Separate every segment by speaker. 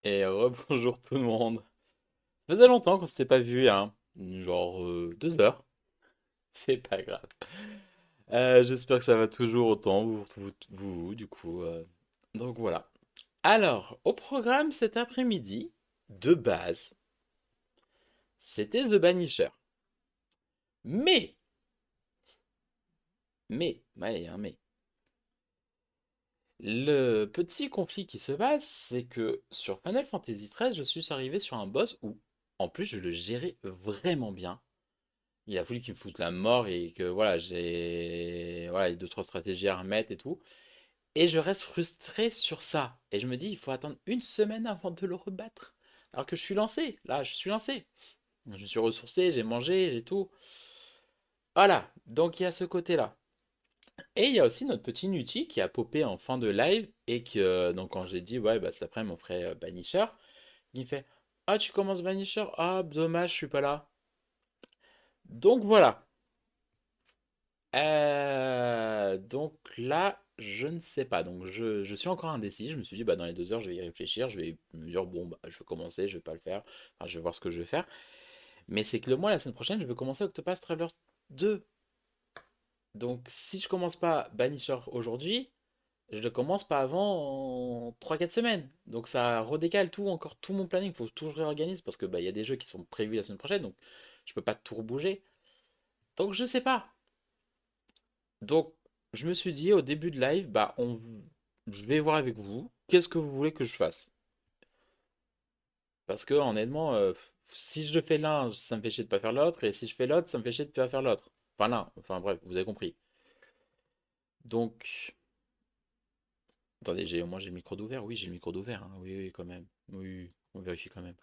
Speaker 1: Et rebonjour tout le monde. Ça faisait longtemps qu'on s'était pas vu, hein. Genre 2 heures. C'est pas grave. J'espère que ça va toujours autant, du coup. Donc voilà. Alors, au programme cet après-midi, de base, c'était The Banisher. Mais, ouais, il y a un mais. Le petit conflit qui se passe, c'est que sur Final Fantasy XIII, je suis arrivé sur un boss où, en plus, je le gérais vraiment bien. Il a voulu qu'il me foute la mort et que voilà, il y a deux, trois stratégies à remettre et tout. Et je reste frustré sur ça. Et je me dis, il faut attendre une semaine avant de le rebattre. Alors que je suis lancé, là, je suis lancé. Je me suis ressourcé, j'ai mangé, j'ai tout. Voilà, donc il y a ce côté-là. Et il y a aussi notre petit Nuti qui a popé en fin de live et que, donc quand j'ai dit, ouais, bah cet après-midi on ferait Banisher, il fait, ah, tu commences Banisher? Ah, dommage, je suis pas là. Donc voilà. Donc là, je ne sais pas. Donc je suis encore indécis. Je me suis dit, bah, dans les 2 heures, je vais y réfléchir. Je vais me dire, bon, bah, je vais commencer, je vais pas le faire. Enfin, je vais voir ce que je vais faire. Mais c'est que le mois, la semaine prochaine, je vais commencer Octopath Traveler 2. Donc si je commence pas Banisher aujourd'hui, je le commence pas avant en 3-4 semaines. Donc ça redécale tout, encore tout mon planning. Il faut tout que je réorganise parce que bah, il y a des jeux qui sont prévus la semaine prochaine. Donc je peux pas tout rebouger. Donc je sais pas. Donc, je me suis dit au début de live, bah, je vais voir avec vous, qu'est-ce que vous voulez que je fasse? Parce que honnêtement, si je le fais l'un, ça me fait chier de pas faire l'autre, et si je fais l'autre, ça me fait chier de pas faire l'autre. Enfin l'un, enfin bref, vous avez compris. Donc, attendez, au moins j'ai le micro d'ouvert. Oui, j'ai le micro d'ouvert, hein. Oui, oui, quand même. Oui, on vérifie quand même.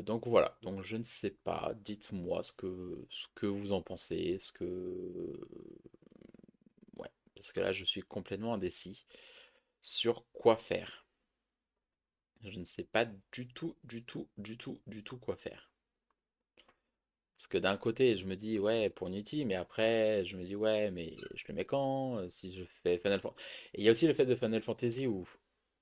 Speaker 1: Donc voilà, donc je ne sais pas, dites-moi ce que vous en pensez, Ouais, parce que là je suis complètement indécis sur quoi faire. Je ne sais pas du tout, du tout, du tout, du tout quoi faire. Parce que d'un côté, je me dis, ouais, pour Unity, mais après, je me dis, ouais, mais je le mets quand? Si je fais Final Fantasy. Et il y a aussi le fait de Final Fantasy où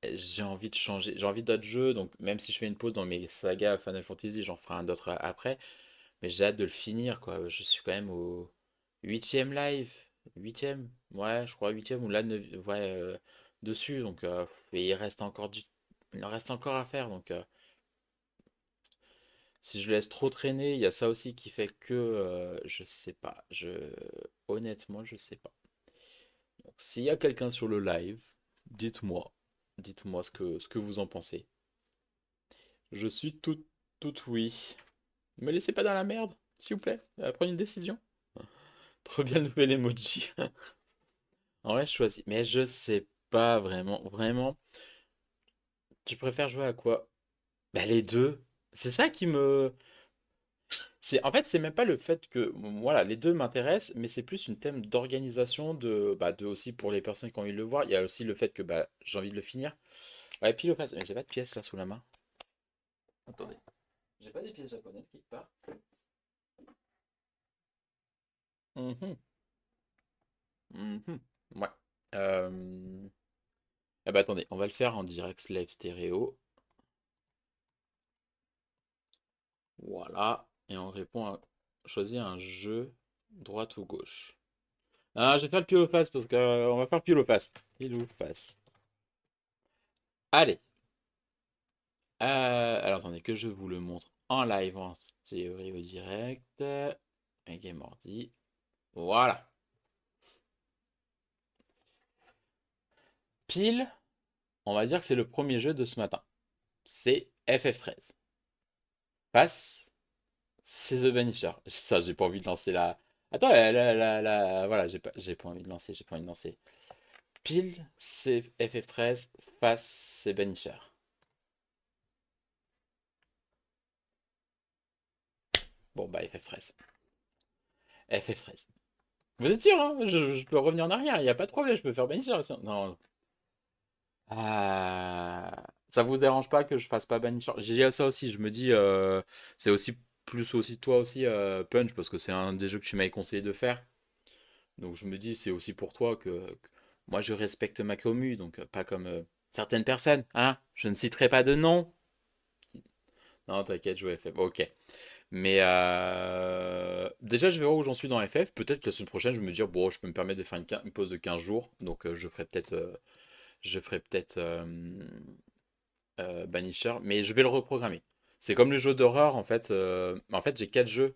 Speaker 1: j'ai envie de changer, j'ai envie d'autres jeux, donc même si je fais une pause dans mes sagas Final Fantasy, j'en ferai un d'autre après, mais j'ai hâte de le finir, quoi. Je suis quand même au huitième live. Huitième? Ouais, je crois huitième ou là, ouais, dessus, donc et il en reste encore à faire, donc si je laisse trop traîner, il y a ça aussi qui fait que je sais pas. Honnêtement, je sais pas. Donc, s'il y a quelqu'un sur le live, dites-moi. Dites-moi ce que vous en pensez. Je suis tout oui. Me laissez pas dans la merde, s'il vous plaît. Prenez une décision. Trop bien le nouvel emoji. En vrai, je choisis. Mais je sais pas vraiment. Vraiment, tu préfères jouer à quoi? Bah, les deux. C'est ça qui me. En fait, c'est même pas le fait que, voilà, les deux m'intéressent, mais c'est plus une thème d'organisation, de aussi pour les personnes qui ont envie de le voir. Il y a aussi le fait que bah, j'ai envie de le finir. Ouais, pile ou face, mais j'ai pas de pièces là sous la main. Attendez, j'ai pas des pièces japonaises quelque part. Mhm, mhm, ouais. Ah bah attendez, on va le faire en direct live stéréo. Voilà. Et on répond à choisir un jeu droite ou gauche. Ah, je vais faire le pile ou face parce qu'on va faire pile ou face. Pile ou face. Allez. Alors attendez que je vous le montre en live en théorie au direct. Un game ordi. Voilà. Pile, on va dire que c'est le premier jeu de ce matin. C'est FF13. Face, c'est The Vanisher. Ça, j'ai pas envie de lancer la. Attends, voilà, j'ai pas envie de lancer, j'ai pas envie de lancer. Pile, c'est FF13. Face, c'est Vanisher. Bon, bah, FF13. FF13. Vous êtes sûr, hein je peux revenir en arrière, il n'y a pas de problème, je peux faire Vanisher. Non, ça vous dérange pas que je fasse pas Banisher? J'ai dit à ça aussi, je me dis, c'est aussi plus aussi toi aussi, Punch, parce que c'est un des jeux que tu m'avais conseillé de faire. Donc je me dis, c'est aussi pour toi que moi je respecte ma commu, donc pas comme. Certaines personnes, hein, je ne citerai pas de nom. Non, t'inquiète, je joue FF. Ok. Mais déjà, je verrai où j'en suis dans FF. Peut-être que la semaine prochaine, je vais me dire, bon, je peux me permettre de faire une pause de 15 jours. Donc, je ferai peut-être Banisher. Mais je vais le reprogrammer. C'est comme le jeu d'horreur, en fait. En fait, j'ai 4 jeux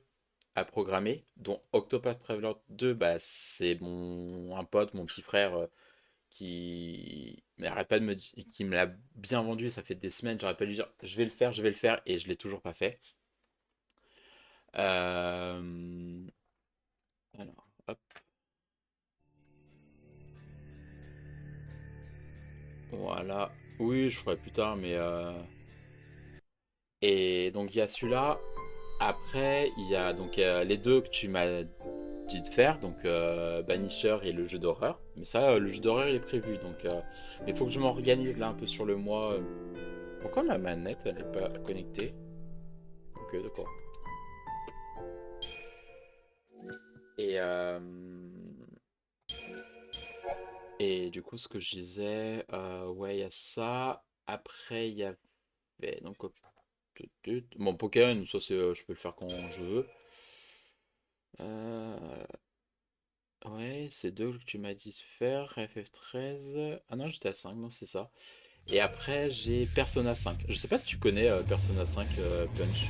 Speaker 1: à programmer, dont Octopath Traveler 2, bah, c'est un pote, mon petit frère, qui m'arrête pas de me dire, qui me l'a bien vendu. Et ça fait des semaines, j'arrête pas de lui dire, je vais le faire, et je l'ai toujours pas fait. Euh, Alors, hop, voilà. Oui, je ferai plus tard, mais et donc il y a celui-là. Après, il y a donc les deux que tu m'as dit de faire, donc Banisher et le jeu d'horreur. Mais ça, le jeu d'horreur, il est prévu, donc mais il faut que je m'organise là un peu sur le mois. Pourquoi ma manette, elle n'est pas connectée? Ok, d'accord. Et et du coup, ce que je disais, ouais, il y a ça. Après, il y avait donc bon, Pokémon, ça c'est, je peux le faire quand je veux. Euh, ouais, c'est deux que tu m'as dit de faire. FF13. Ah non, j'étais à 5, non, c'est ça. Et après, j'ai Persona 5. Je sais pas si tu connais Persona 5 Punch.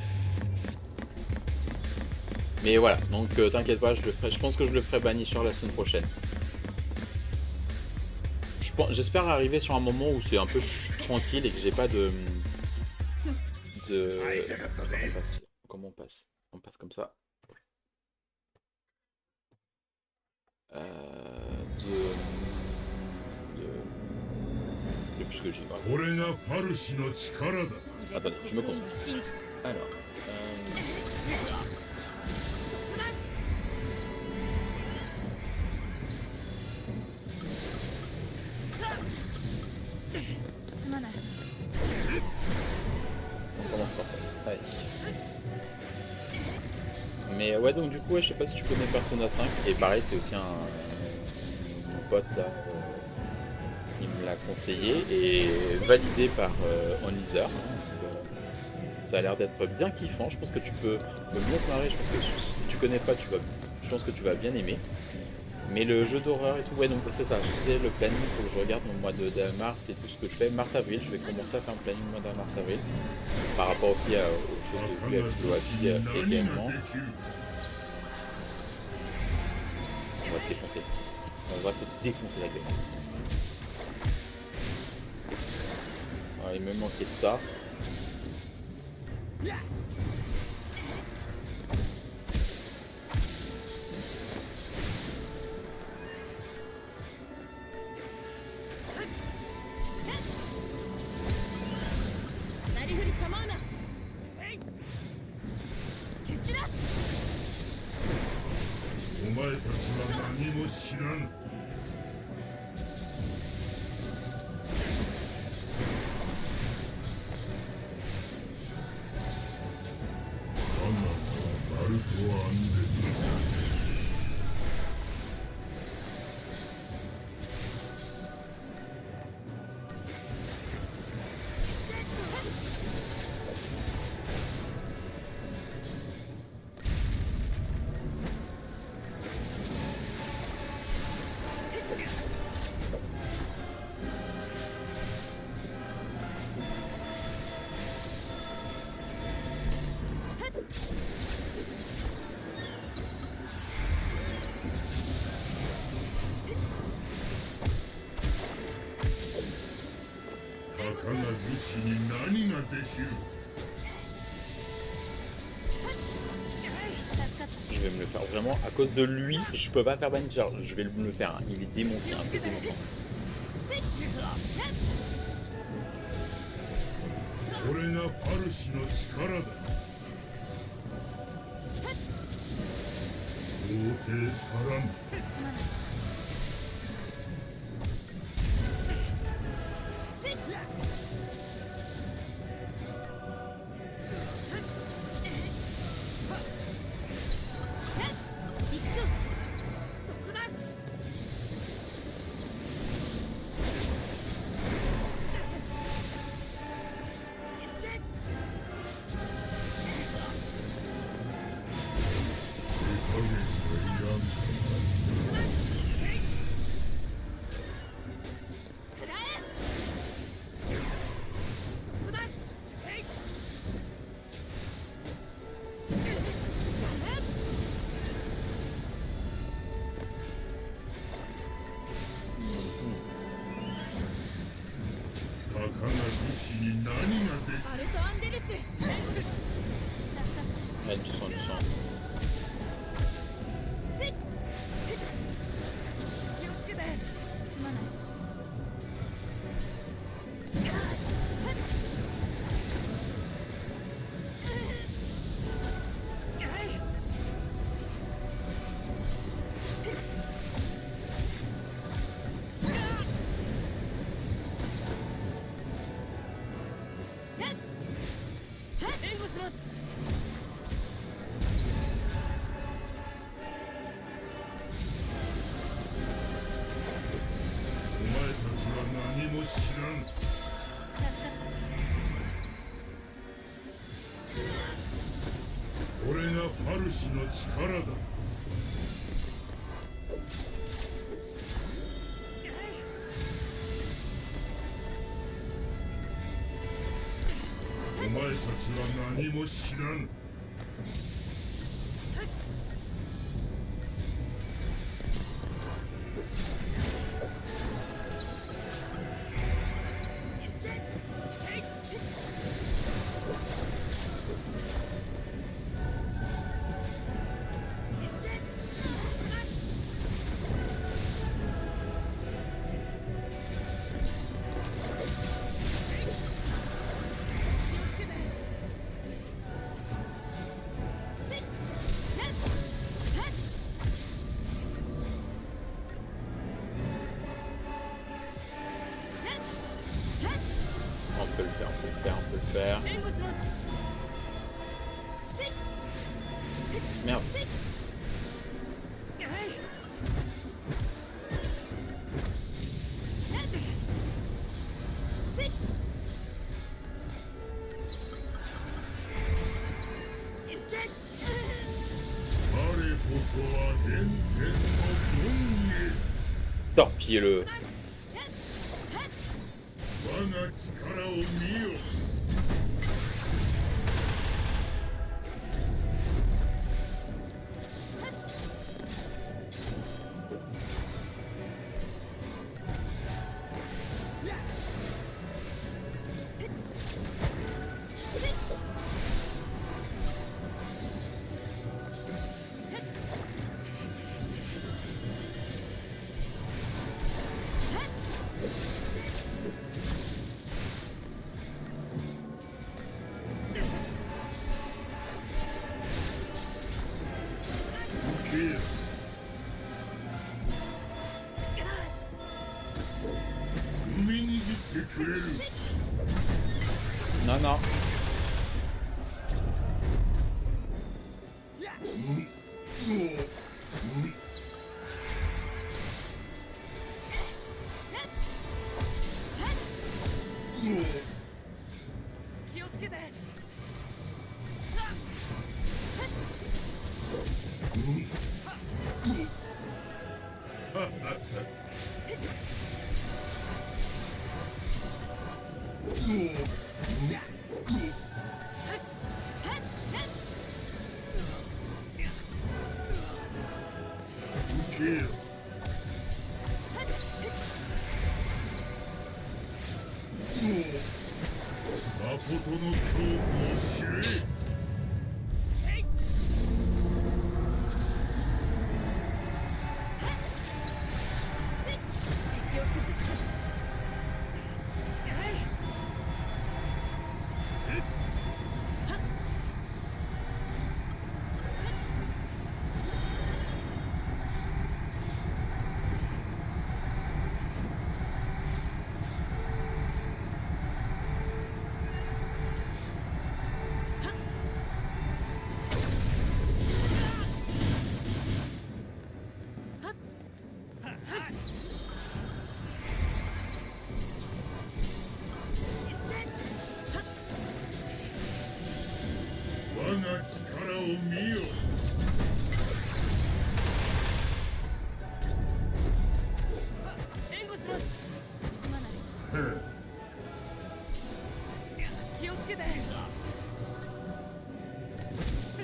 Speaker 1: Mais voilà, donc t'inquiète pas, je le ferai. Je pense que je le ferai Banisher la semaine prochaine. J'espère arriver sur un moment où c'est un peu tranquille et que j'ai pas de. Attends, on passe. Comment on passe? On passe comme ça. Depuis que j'y vais. Attendez, je me concentre. Alors. On commence par ça. Allez. Mais ouais, donc du coup, ouais, je sais pas si tu connais Persona 5. Et pareil, c'est aussi mon pote là. Il me l'a conseillé et validé par Onizer. Ça a l'air d'être bien kiffant. Je pense que tu peux bien se marrer. Je pense que si tu connais pas, je pense que tu vas bien aimer. Mais le jeu d'horreur et tout, ouais, donc c'est ça. Je sais le planning, faut que je regarde au mois de mars et tout ce que je fais. Mars-avril, je vais commencer à faire un planning au mois de mars-avril. Par rapport aussi aux choses de vue avec le également. On va te défoncer. On va te défoncer la gueule. Alors, il me manquait ça. Je vais me le faire vraiment à cause de lui. Je peux pas faire Bannister. Je vais me le faire. Hein. Il est démonté, un peu démontant. Ouais, du sang, du sang. On peut le faire, on peut le faire, on peut le faire. Merde. Torpillez-le. Non, non.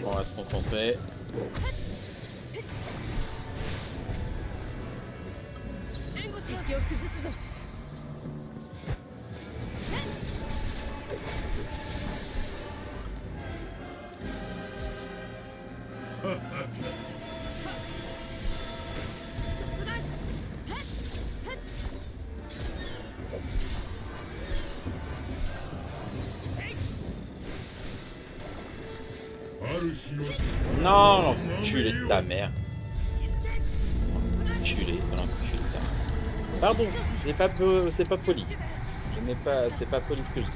Speaker 1: Bon, on va se concentrer. Non, l'enculé de ta mère. L'enculé de ta race. Pardon, c'est pas poli. Je n'ai pas, c'est pas poli ce que je dis.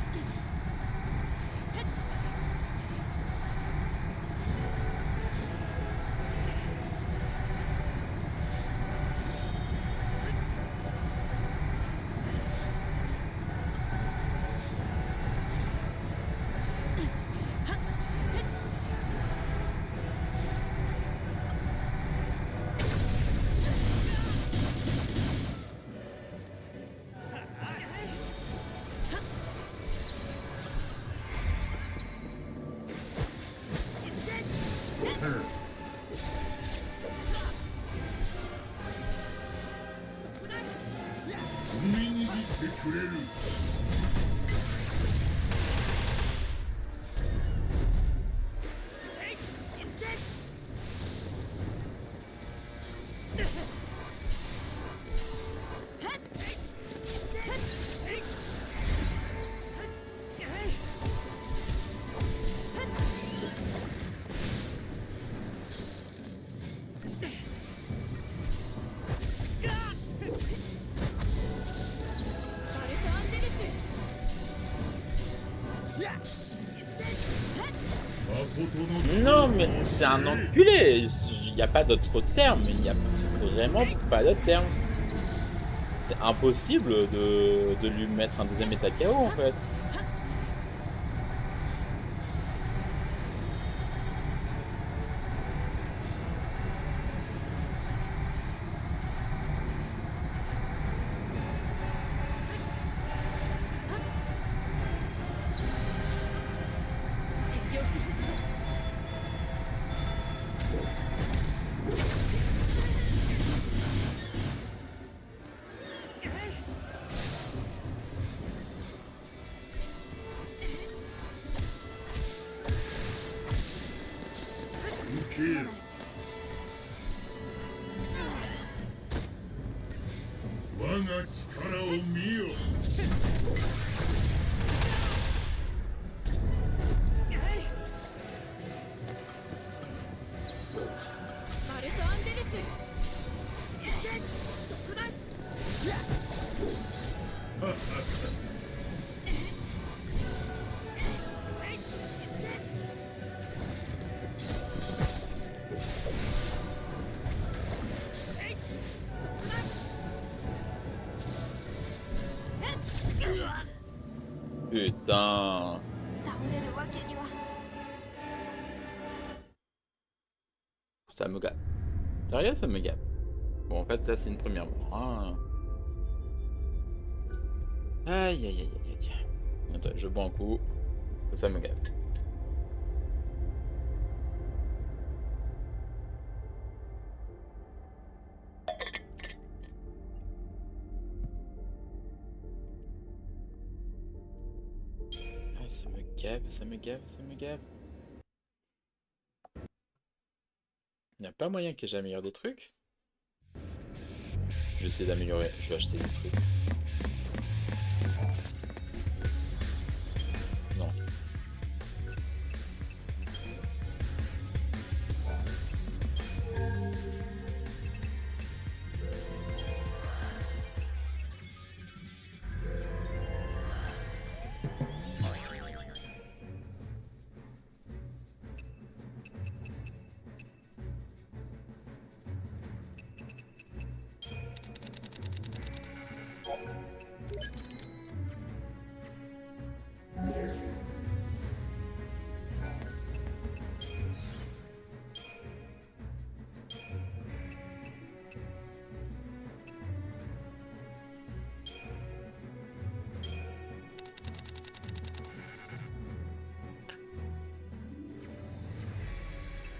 Speaker 1: Non, mais c'est un enculé. Il n'y a pas d'autre terme. Il n'y a vraiment pas d'autre terme. C'est impossible de lui mettre un deuxième état KO en fait. Putain. Ça me gave. Sérieux, ça me gave. Bon, en fait, là, c'est une première mort. Hein. Aïe, aïe, aïe, aïe, aïe. Attends, je bois un coup. Ça me gave. Ah, ça me gave, ça me gave, ça me gave. Il n'y a pas moyen que j'améliore des trucs. Je vais essayer d'améliorer. Je vais acheter des trucs. Non.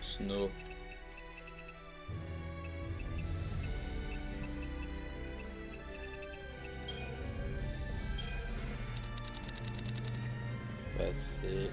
Speaker 1: Snow. C'est...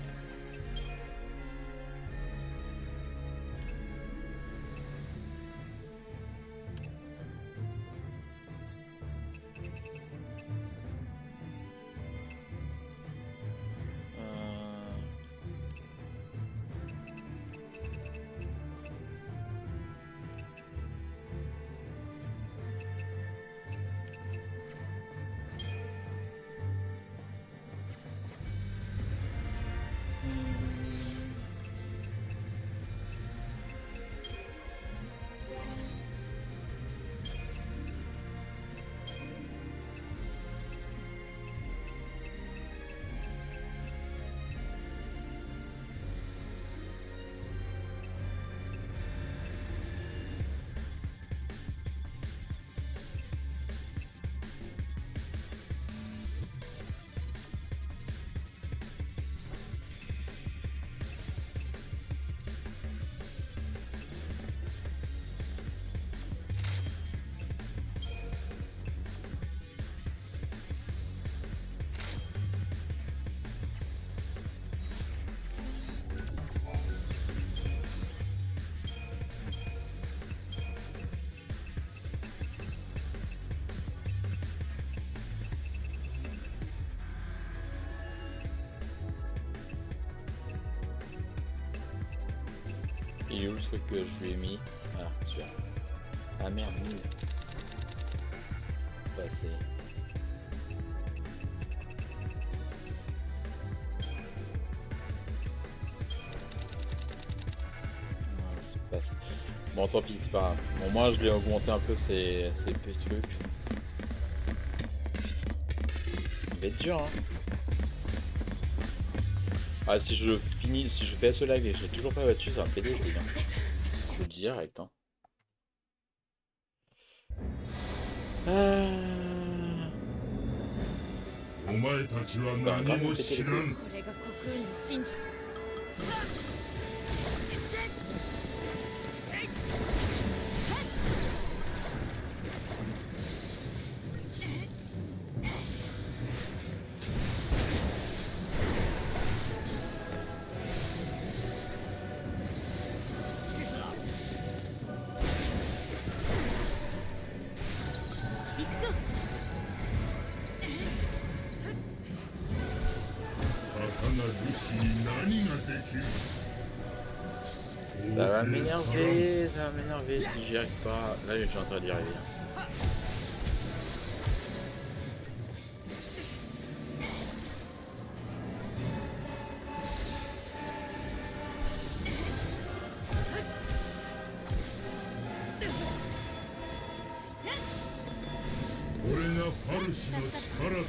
Speaker 1: il est où le truc que je lui ai mis? Ah, celui-là. Ah merde, nul. Passé. Ah, c'est passé. Bon, tant pis, c'est pas grave. Bon, moi, je vais augmenter un peu ces petits trucs. Il va être dur, hein. Ah, si je finis, si je fais ce live et que j'ai toujours pas battu, ça va me péter les couilles, hein. Je vous le dis direct, hein. Ah...
Speaker 2: お前たちは
Speaker 1: Bah,
Speaker 2: 何
Speaker 1: grave, me
Speaker 2: も
Speaker 1: péter
Speaker 2: 知
Speaker 1: les
Speaker 2: ら
Speaker 1: couilles.
Speaker 2: ん。
Speaker 3: これが虚空の真実。行くぞ。
Speaker 2: たかなる士に何ができる。
Speaker 1: Ça va m'énerver, ça va m'énerver si j'y arrive pas. Là, je suis en train d'y arriver.
Speaker 2: これがパルシの力だ。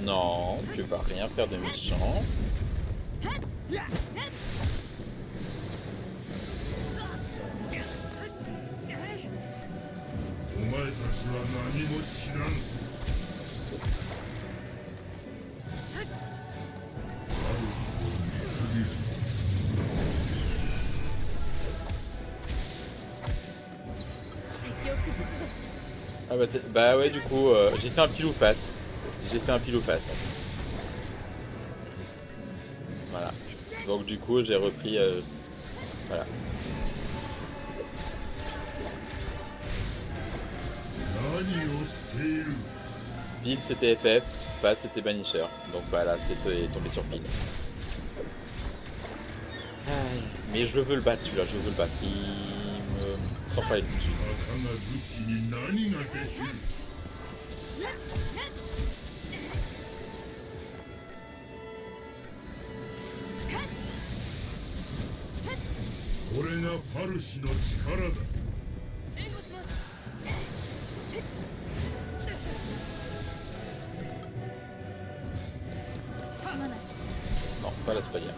Speaker 1: Non, tu vas rien faire de méchant.
Speaker 2: お前たちは何も知らん。
Speaker 1: Ah bah, bah ouais, du coup, j'ai fait un pile ou face. J'ai fait un pile ou face. Voilà. Donc du coup, j'ai repris... voilà.
Speaker 2: 何をしている。
Speaker 1: Pile c'était FF, face c'était Banisher. Donc bah là, c'était tombé sur pile. Aïe. Mais je veux le battre celui-là, je veux le battre. Il me sent pas être dessus.
Speaker 2: たかなる士に何ができる。 これがパルシの力だ。
Speaker 1: Non, pas la spalière.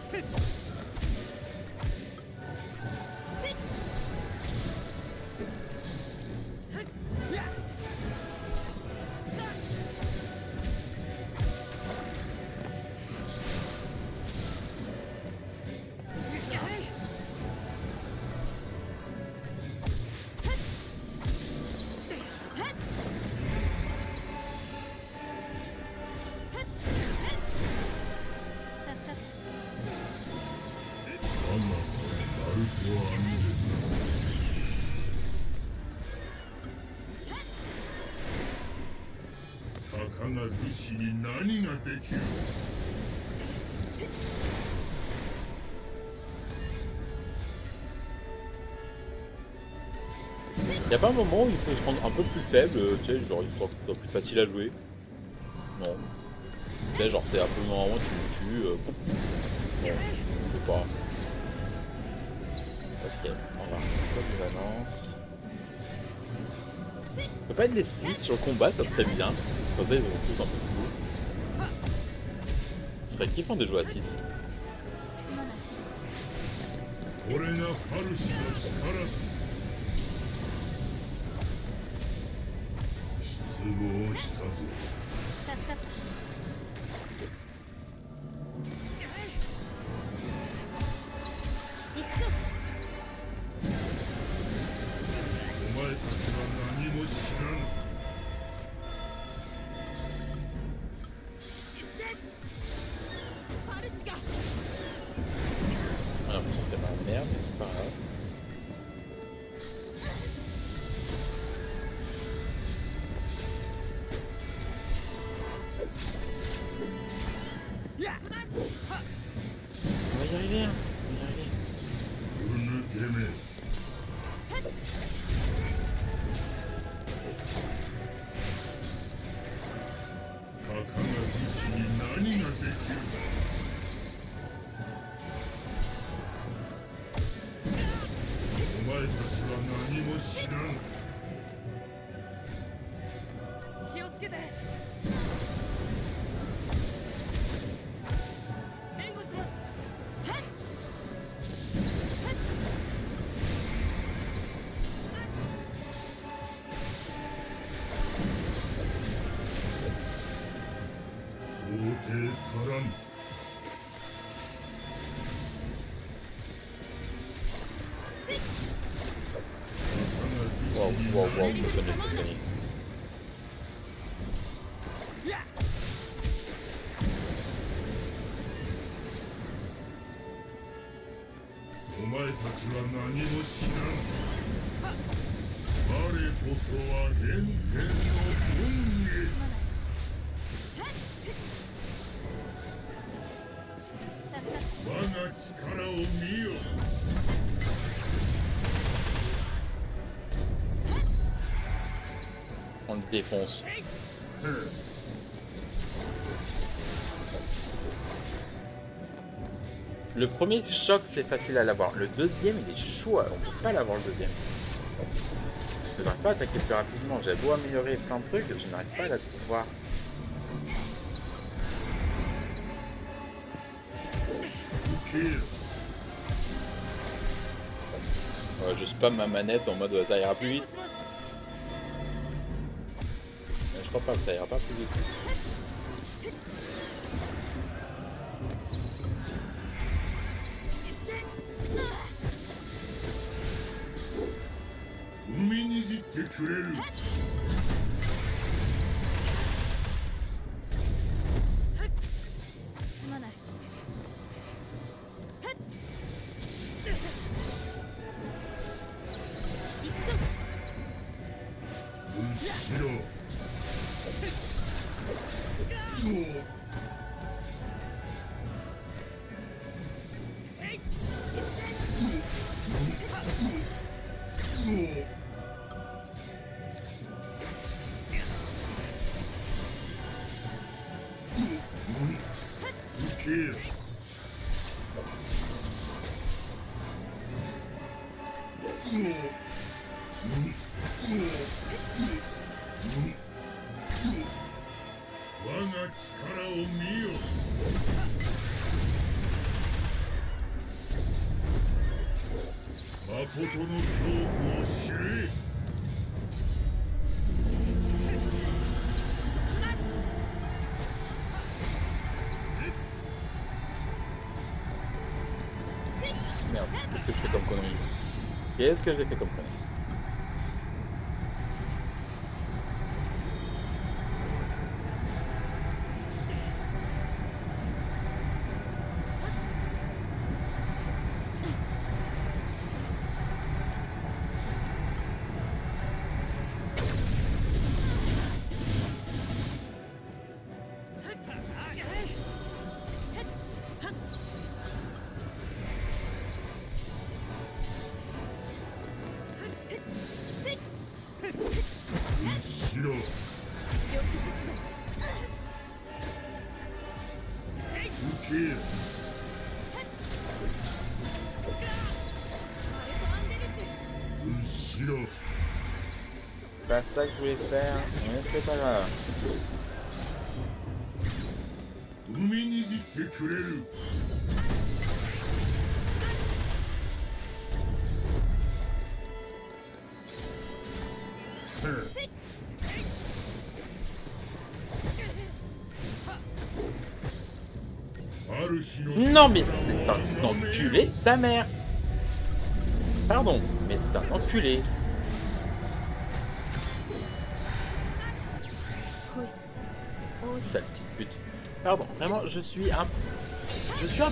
Speaker 1: Y a pas un moment où il faut se rendre un peu plus faible, tu sais, genre il soit plus facile à jouer? Non. Tu sais, genre c'est un peu le moment où tu me tues. Bon, je sais pas. Ok, on va. Pas de balance. On peut pas être les 6 sur le combat, ça serait bien. Comme ça ils vont tous un peu plus haut. Ce serait kiffant de jouer à 6.
Speaker 2: これがパルシの力だ。失望したぞ。 お前たちは何も知らん。
Speaker 3: パルシが
Speaker 1: merde, mais c'est pas grave. On va y arriver, hein. On va y arriver.
Speaker 2: うぬけめたかが騎士に何ができるお前たちは何も知らん
Speaker 3: 気をつけて援護します
Speaker 2: 到底足らん
Speaker 1: Wow, wow, wow, je me suis déconné.
Speaker 2: お前たちは何も知らん我こそは変天の運命我が力を見よ
Speaker 1: On le défonce. Le premier choc, c'est facile à l'avoir. Le deuxième, il est chaud. On peut pas l'avoir le deuxième. Je n'arrive pas à attaquer plus rapidement. J'avais beau améliorer plein de trucs, je n'arrive pas à la voir. Je spam ma manette en mode ça ira plus vite. Mais je crois pas que ça ira pas plus vite.
Speaker 2: 踏みにじってくれる
Speaker 3: すまない
Speaker 2: 後ろ我が力を見よ誠の恐怖を知れ
Speaker 1: Merde, qu'est-ce que je fais comme connerie? Qu'est-ce que j'ai fait comme connerie? Pas ça que je voulais faire, mais c'est pas grave.
Speaker 2: 踏みにじってくれる
Speaker 1: Non mais c'est un enculé ta mère. Pardon, mais c'est un enculé. Sale petite pute. Pardon, vraiment, je suis un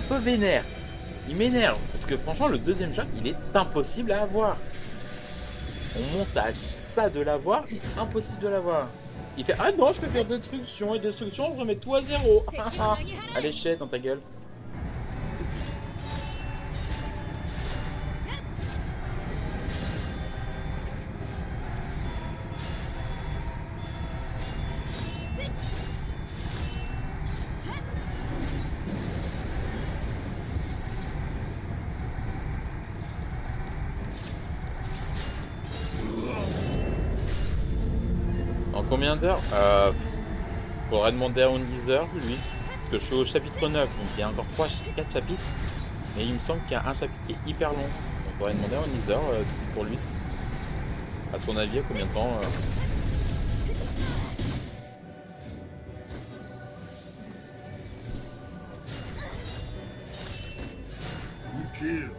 Speaker 1: peu vénère. Il m'énerve. Parce que franchement, le deuxième choc, il est impossible à avoir. On monte à ça de l'avoir, il est impossible de l'avoir. Il fait ah non, je peux faire destruction et destruction, je remets tout à zéro. Allez, chais dans ta gueule. En combien d'heures faudrait demander à Onlizer, lui. Parce que je suis au chapitre 9, donc il y a encore 4 chapitres. Mais il me semble qu'il y a un chapitre qui est hyper long. Donc on faudrait demander à Onlizer pour lui. À son avis, à combien de temps
Speaker 2: Kill.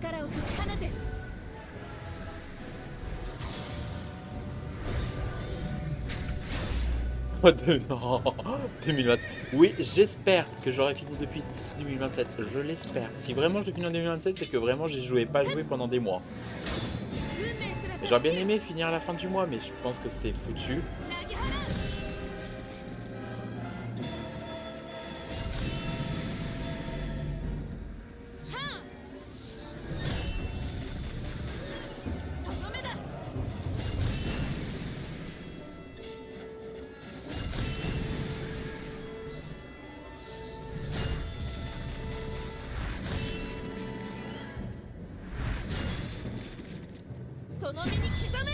Speaker 3: 力を解き放て
Speaker 1: Oh, non, 2020. Oui, j'espère que j'aurai fini depuis 2027. Je l'espère. Si vraiment je l'ai fini en 2027, c'est que vraiment j'ai pas joué pendant des mois.
Speaker 3: 運命すら
Speaker 1: J'aurais bien aimé finir à la fin du mois, mais je pense que c'est foutu.
Speaker 3: なぎ払う とどめだ その身に刻め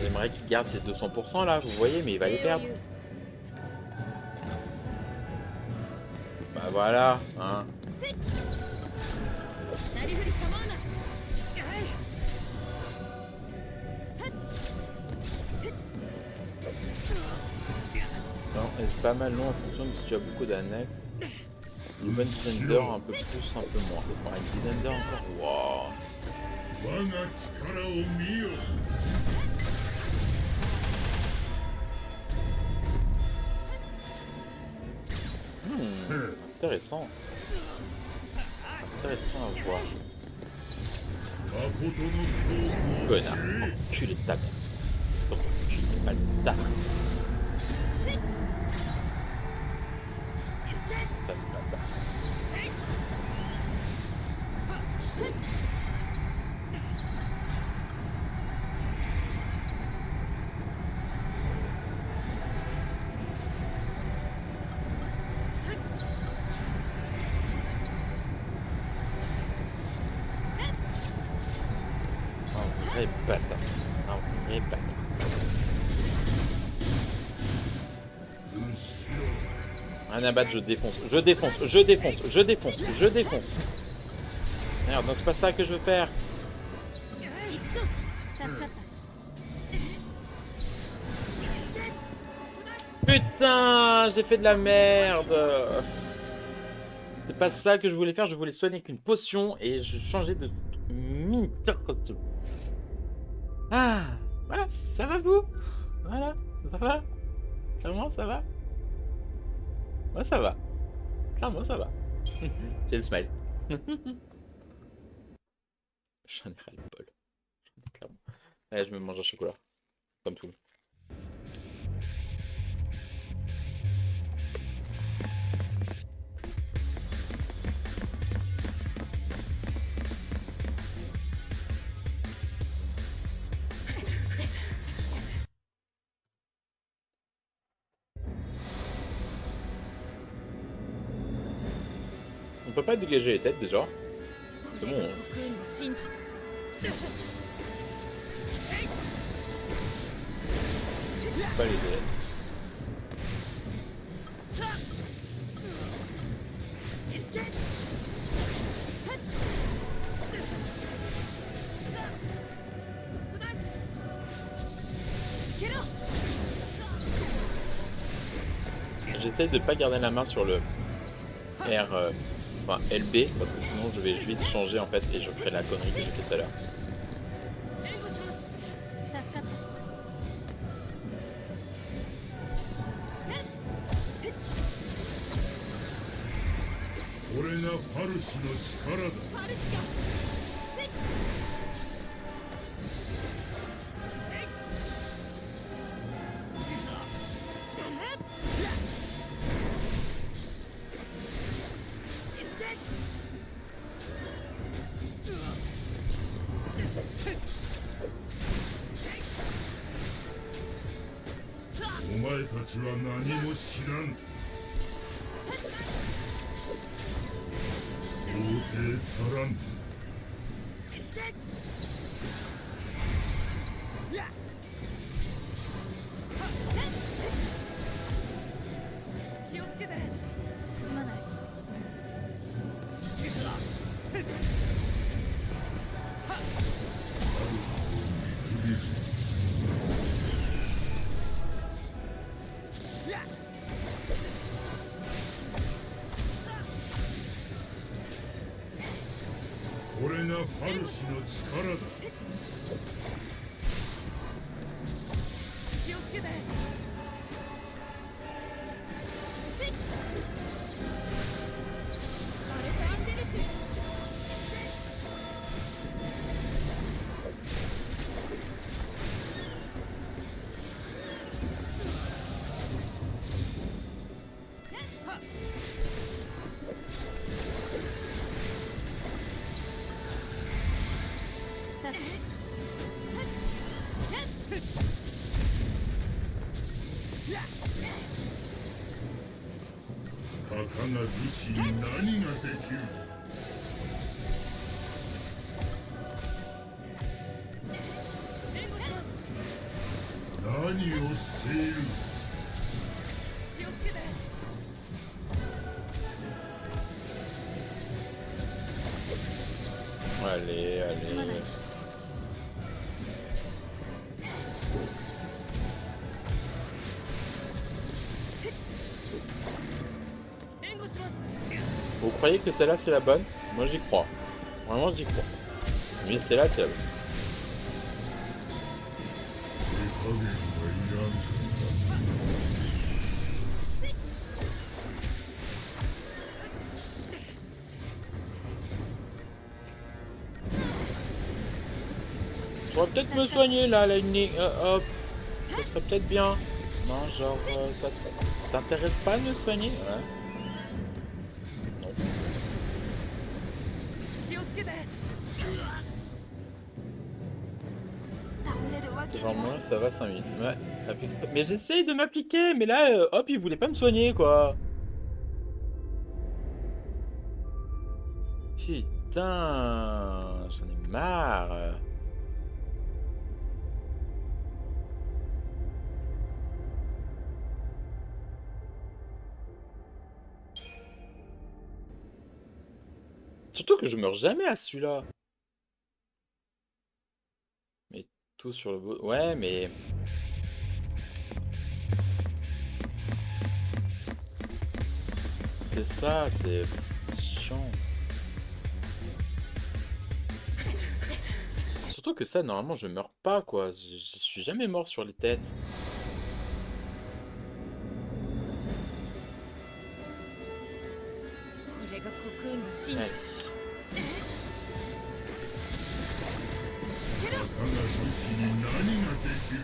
Speaker 1: J'aimerais qu'il garde ses 200% là, vous voyez, mais il va les perdre. Bah voilà, hein.
Speaker 3: なりふり構うな
Speaker 1: Non, c'est pas mal long en fonction de si tu as beaucoup d'annexes. Une bonne dizaine d'heures, un peu plus, un peu moins. Ouais, une dizaine d'heures encore. Wow.
Speaker 2: 我が力を見よ。
Speaker 1: Intéressant. Intéressant à voir.
Speaker 2: 誠の恐怖を知
Speaker 1: Connard.
Speaker 2: れ。
Speaker 1: Enculé de ta mère. Enculé de bâtard. Bâtard. Un vrai bâtard. Un vrai bâtard.
Speaker 2: 後ろ。
Speaker 1: Rien à battre, je défonce. Je défonce, je défonce, je défonce, je défonce. Merde, non, c'est pas ça que je veux faire.
Speaker 3: 行くぞ助かった
Speaker 1: Putain, j'ai fait de la merde. C'était pas ça que je voulais faire, je voulais soigner qu'une potion et je changeais de mine. Ah, voilà, ça va vous? Voilà, ça va? Clairement, ça va? Moi, ça va. Clairement, ça va. J'ai le smile. J'en ai ras le bol. J'en ai clairement. Allez, je me mange un chocolat. Comme tout. On peut pas dégager les têtes déjà. C'est bon.
Speaker 3: これが
Speaker 1: Hein.
Speaker 3: 得意の真実
Speaker 1: Pas les élèves. J'essaye de pas garder la main sur le R, enfin LB, parce que sinon je vais vite changer en fait et je ferai la connerie que j'ai fait tout à l'heure.
Speaker 2: これがファルシの力だ。
Speaker 3: パルシが
Speaker 2: お前たちは何も知らん。到底足らん。
Speaker 3: 気をつけてすまない
Speaker 2: これがファルシの力だ。
Speaker 3: 気をつけてアレサ・アンデルス
Speaker 2: たかが武士に何ができる。何をしている。
Speaker 3: 気をつけて
Speaker 1: Allez, allez.
Speaker 3: 援護します
Speaker 1: Vous croyez que celle-là c'est la bonne? Moi j'y crois. Vraiment j'y crois. Mais celle-là c'est la bonne.
Speaker 2: 手加減はいらん。
Speaker 1: Tu pourrais peut-être me soigner là, Lightning. Hop. Ça serait peut-être bien. Non, genre, ça t'intéresse pas de me soigner? Ouais. Non.
Speaker 3: 気をつけて
Speaker 1: Devant moi, ça va 5 minutes. Ouais, applique-toi. Mais j'essaye de m'appliquer, mais là, hop, il voulait pas me soigner, quoi. Putain, j'en ai marre. Surtout que je meurs jamais à celui-là. Mais tout sur le bout. Ouais, mais... C'est ça, c'est chiant. Surtout que ça, normalement, je meurs pas, quoi. Je suis jamais mort sur les têtes.
Speaker 3: これがコクーンの真
Speaker 1: Ouais.
Speaker 2: たかが武士に何ができる。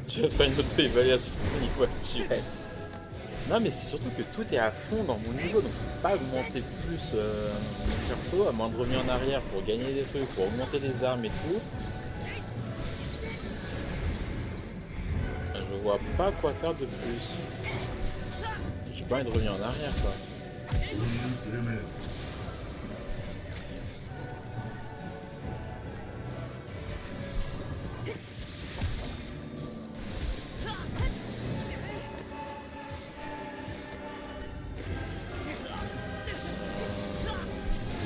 Speaker 1: Je vais faire une auto-évaluation de ton niveau actuel. Non, mais c'est surtout que tout est à fond dans mon niveau, donc je peux pas augmenter plus mon perso, à moins de revenir en arrière pour gagner des trucs, pour augmenter des armes et tout. Je vois pas quoi faire de plus. J'ai pas envie de revenir en arrière, quoi.
Speaker 2: そういうてめえ。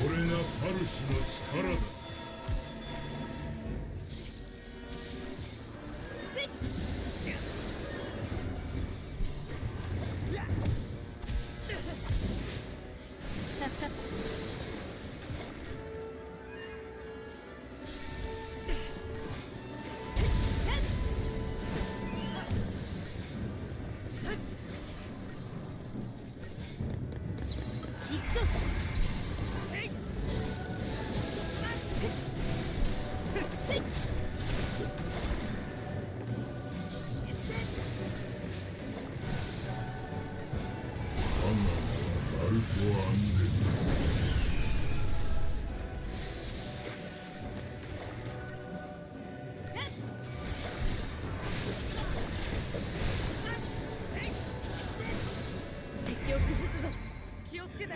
Speaker 2: これがファルシの力だ。
Speaker 3: さっさと
Speaker 2: こバルトアンデ
Speaker 3: 敵を崩すぞ。気をつけて。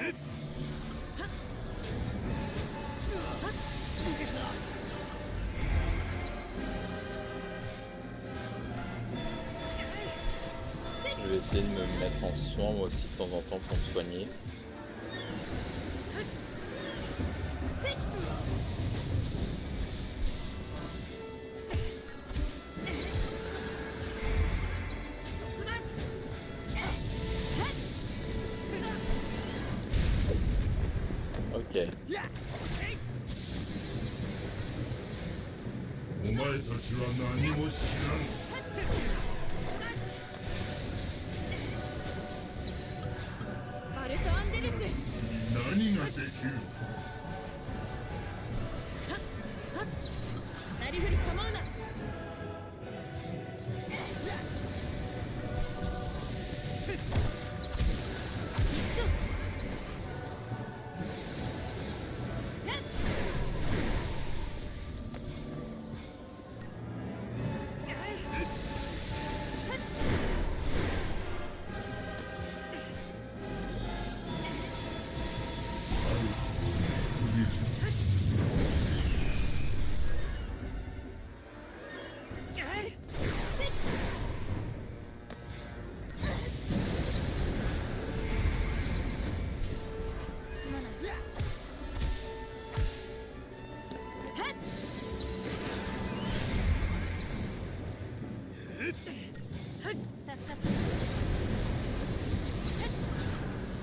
Speaker 1: Je vais essayer de me mettre en soin moi aussi de temps en temps pour me soigner. Ok.
Speaker 2: お前たちは何も知らん。
Speaker 3: バルトアンデルス。
Speaker 2: 何ができる。
Speaker 3: なりふり構うな。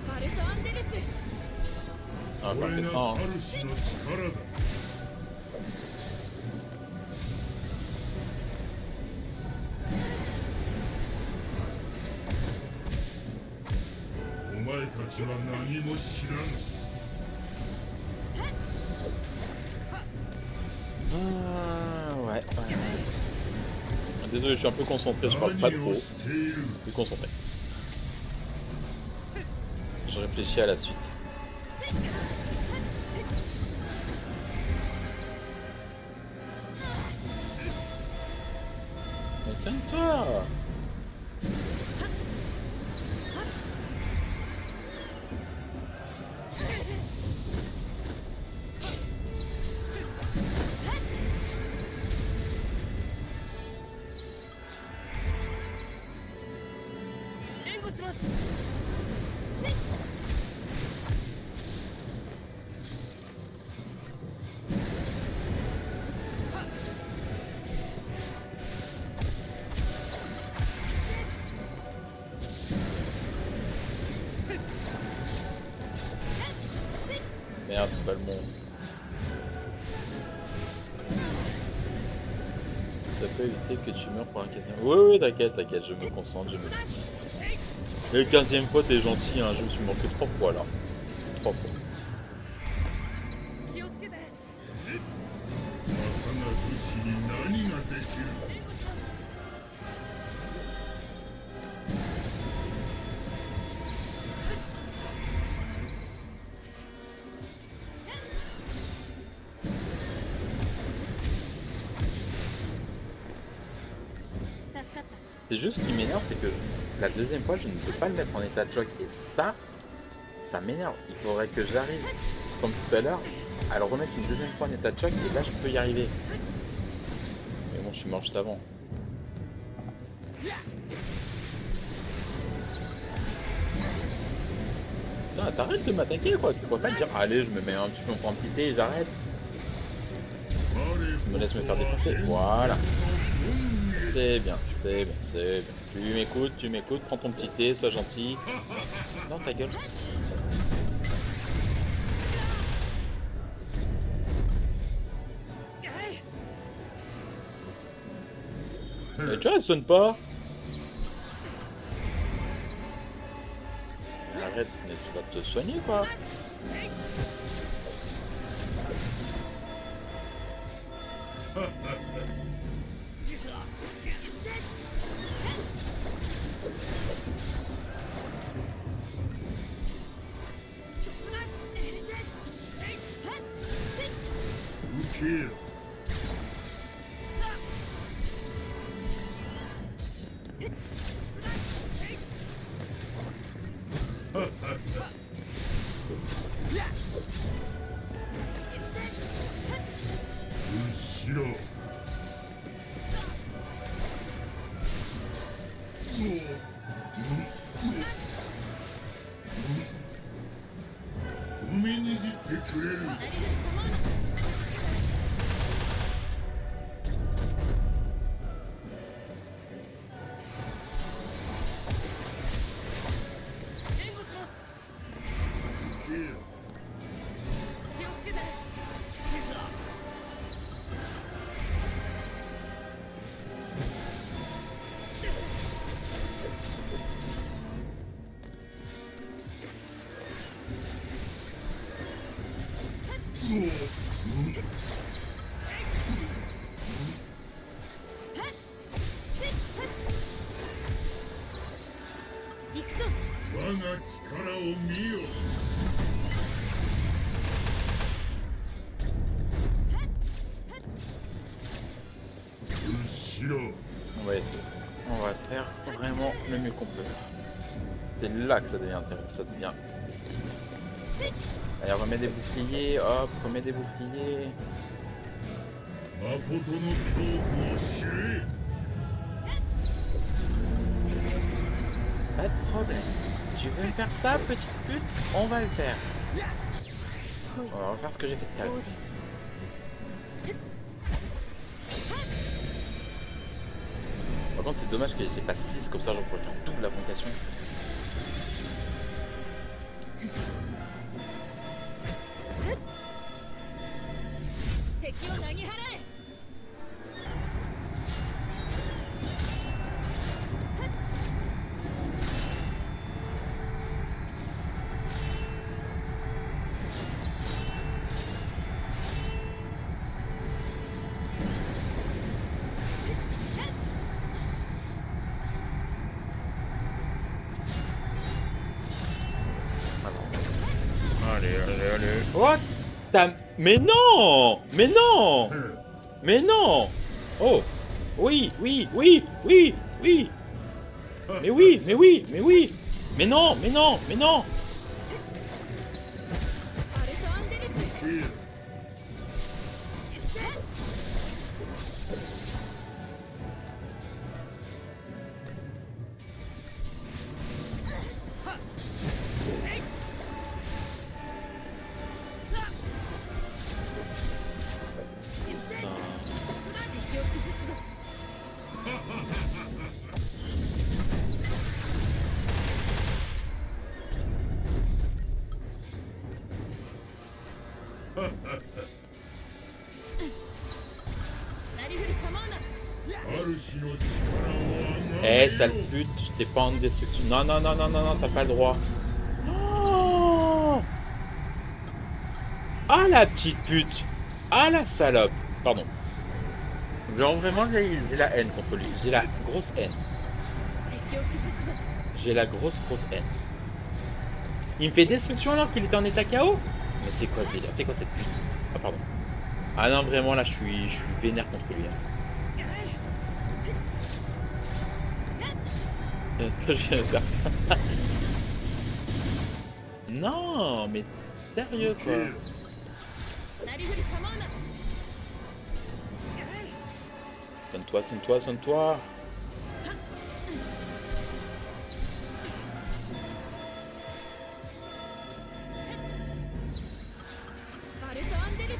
Speaker 3: バルトアンデルス。
Speaker 1: Ah, pas
Speaker 2: 俺
Speaker 1: que
Speaker 2: が
Speaker 1: ça, hein.
Speaker 2: 主の力だ。お前たちは何も知らん。
Speaker 1: Ah, ouais, ouais, ouais. Désolé, je suis un peu concentré, je parle pas
Speaker 2: 何
Speaker 1: trop.
Speaker 2: をしている。
Speaker 1: Je suis concentré. Je réfléchis à la suite. Mais soigne-toi! Merde, c'est pas le bon. Ça peut éviter que tu meurs pour un 15e. Oui, oui, t'inquiète, t'inquiète, je me concentre, je me concentre. Et le 15e fois, t'es gentil, hein, je me suis manqué 3 fois là. 3 fois.
Speaker 3: 気をつけて。
Speaker 2: またな武士に何ができる。
Speaker 1: C'est juste ce qui m'énerve, c'est que la deuxième fois, je ne peux pas le mettre en état de choc. Et ça m'énerve. Il faudrait que j'arrive, comme tout à l'heure, à le remettre une deuxième fois en état de choc. Et là, je peux y arriver. Mais bon, je suis mort juste avant. Putain, t'arrêtes de m'attaquer, quoi. Tu peux pas te dire, allez, je me mets un petit peu en quantité et j'arrête. Je me laisse me faire défoncer. Voilà. C'est bien, c'est bien, c'est bien. Tu m'écoutes, prends ton petit thé, sois gentil. Non, ta gueule. Mais tu vois, elle sonne pas. Arrête, mais tu vas te soigner, quoi.
Speaker 2: 受けよ。後ろ。踏みにじってくれる。受けよ。
Speaker 3: 気をつけて。行くぞ。
Speaker 2: 我が力を見よ。後ろ。
Speaker 1: On va essayer. On va faire vraiment le mieux qu'on peut. C'est là que ça devient intéressant. Ça devient... Allez, on remet des boucliers. Hop, remet des boucliers.
Speaker 2: 誠の恐怖を知れ。
Speaker 1: Pas de problème. Tu veux me faire ça, petite pute? On va le faire. On va faire ce que j'ai fait tout à l'heure. Par contre, c'est dommage que j'ai pas 6, comme ça j'en pourrais faire double l'augmentation.
Speaker 3: 敵を投げ払え。
Speaker 2: allez, allez, allez.
Speaker 1: What? Mais non! Mais non! Mais non! Oh! Oui, oui, oui, oui, oui! Mais oui, mais oui, mais oui! Mais non, mais non, mais non!
Speaker 3: アルト・アンデルス。 敵を崩すぞ。 なりふり構うな。
Speaker 2: 主の力をあが
Speaker 1: Eh, sale pute, je t'ai pas en destruction. Non, non, non, non, non, non, t'as pas le droit. Oh ah, la petite pute! Ah, la salope! Pardon. Genre, vraiment, j'ai la haine contre lui. J'ai la grosse haine.
Speaker 3: 敵を崩すぞ。
Speaker 1: J'ai la grosse haine. Il me fait destruction alors qu'il était en état KO? Mais c'est quoi ce délire? C'est quoi cette pute? Ah, pardon. Ah non, vraiment, là, je suis vénère contre lui. Hein. Est-ce que je viens de faire ça? Non, mais sérieux, quoi.
Speaker 3: なりふり構うな。
Speaker 1: Sonne-toi, sonne-toi, sonne-toi.
Speaker 3: Alto Andelus.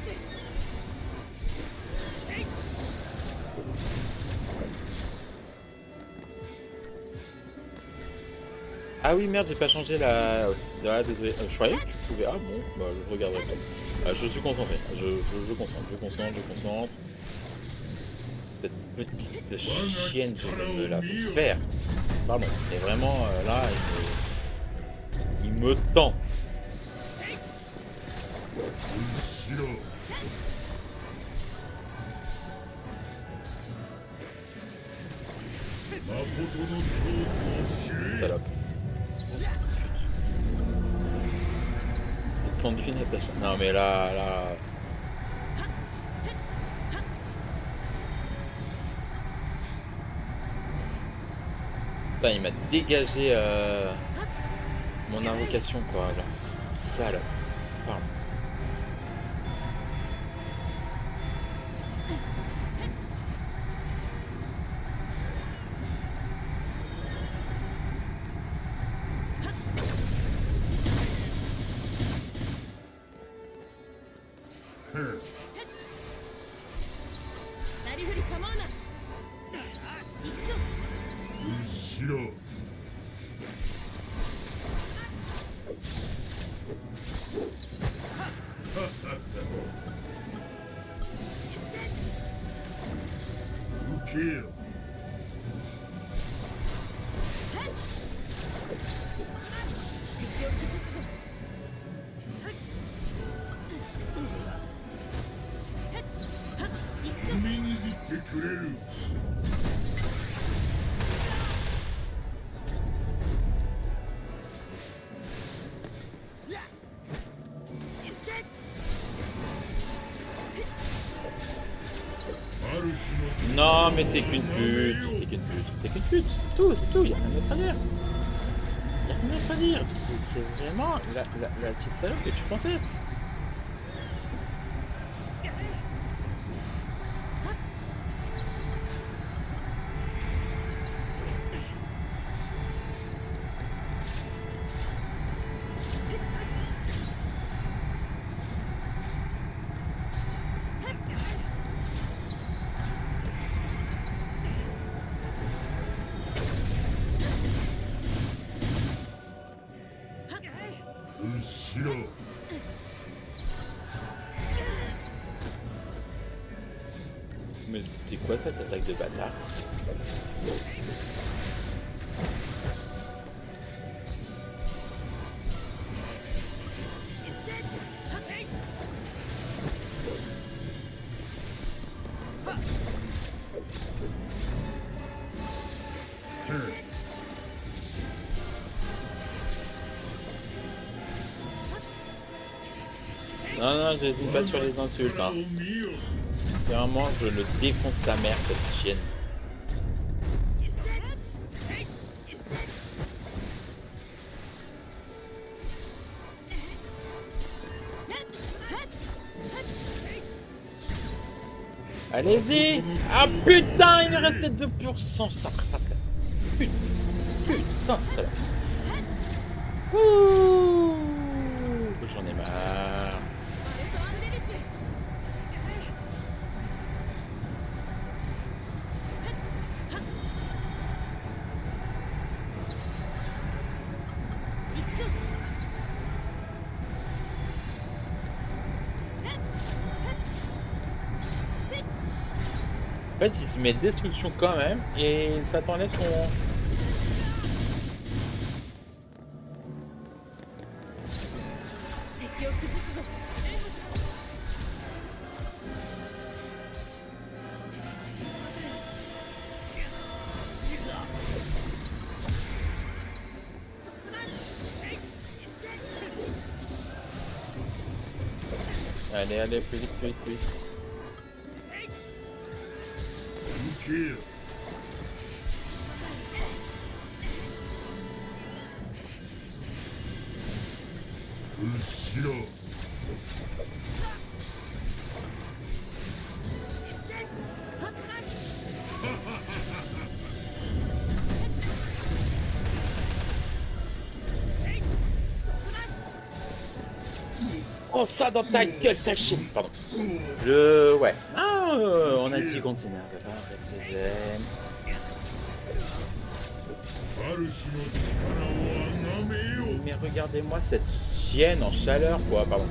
Speaker 1: Ah oui, merde, j'ai pas changé la... Ah, désolé. Je croyais que tu pouvais... Ah bon, bah je regarderai pas. Ah, je suis concentré. Je concentre. Cette petite chienne, je veux la faire. Pardon, et vraiment, là, il me tend.
Speaker 2: ろ誠の恐怖を知れ
Speaker 1: Salope. Le ton de Natasha. Non mais là... Putain, il m'a dégagé mon invocation quoi. Genre, salope. Pardon.
Speaker 2: 後ろ受けよ踏みにじってくれる
Speaker 1: Non mais t'es qu'une pute. T'es qu'une pute. T'es qu'une pute. C'est tout, c'est tout. Y'a rien d'autre à dire. Y'a rien d'autre à dire. C'est vraiment la petite salope que tu pensais. Mais c'était quoi cette attaque de bâtard? Non, non, je n'hésite pas sur les insultes. Hein. Vraiment, je le défonce sa mère, cette chienne. Allez-y! Ah putain, il est resté 2%, ça passe là. Putain, ça. Ouh, j'en ai marre. En fait, il se met destruction quand même et ça t'enlève son... Allez, allez, plus vite, plus vite, plus vite.
Speaker 2: Kill. Ushiro.
Speaker 1: Oh, ça dans ta gueule, sale chienne. Pardon. Ouais. Ah, on a dit qu'on s'énerve pas, en fait, c'est zen. Mais regardez-moi cette chienne en chaleur, quoi, pardon.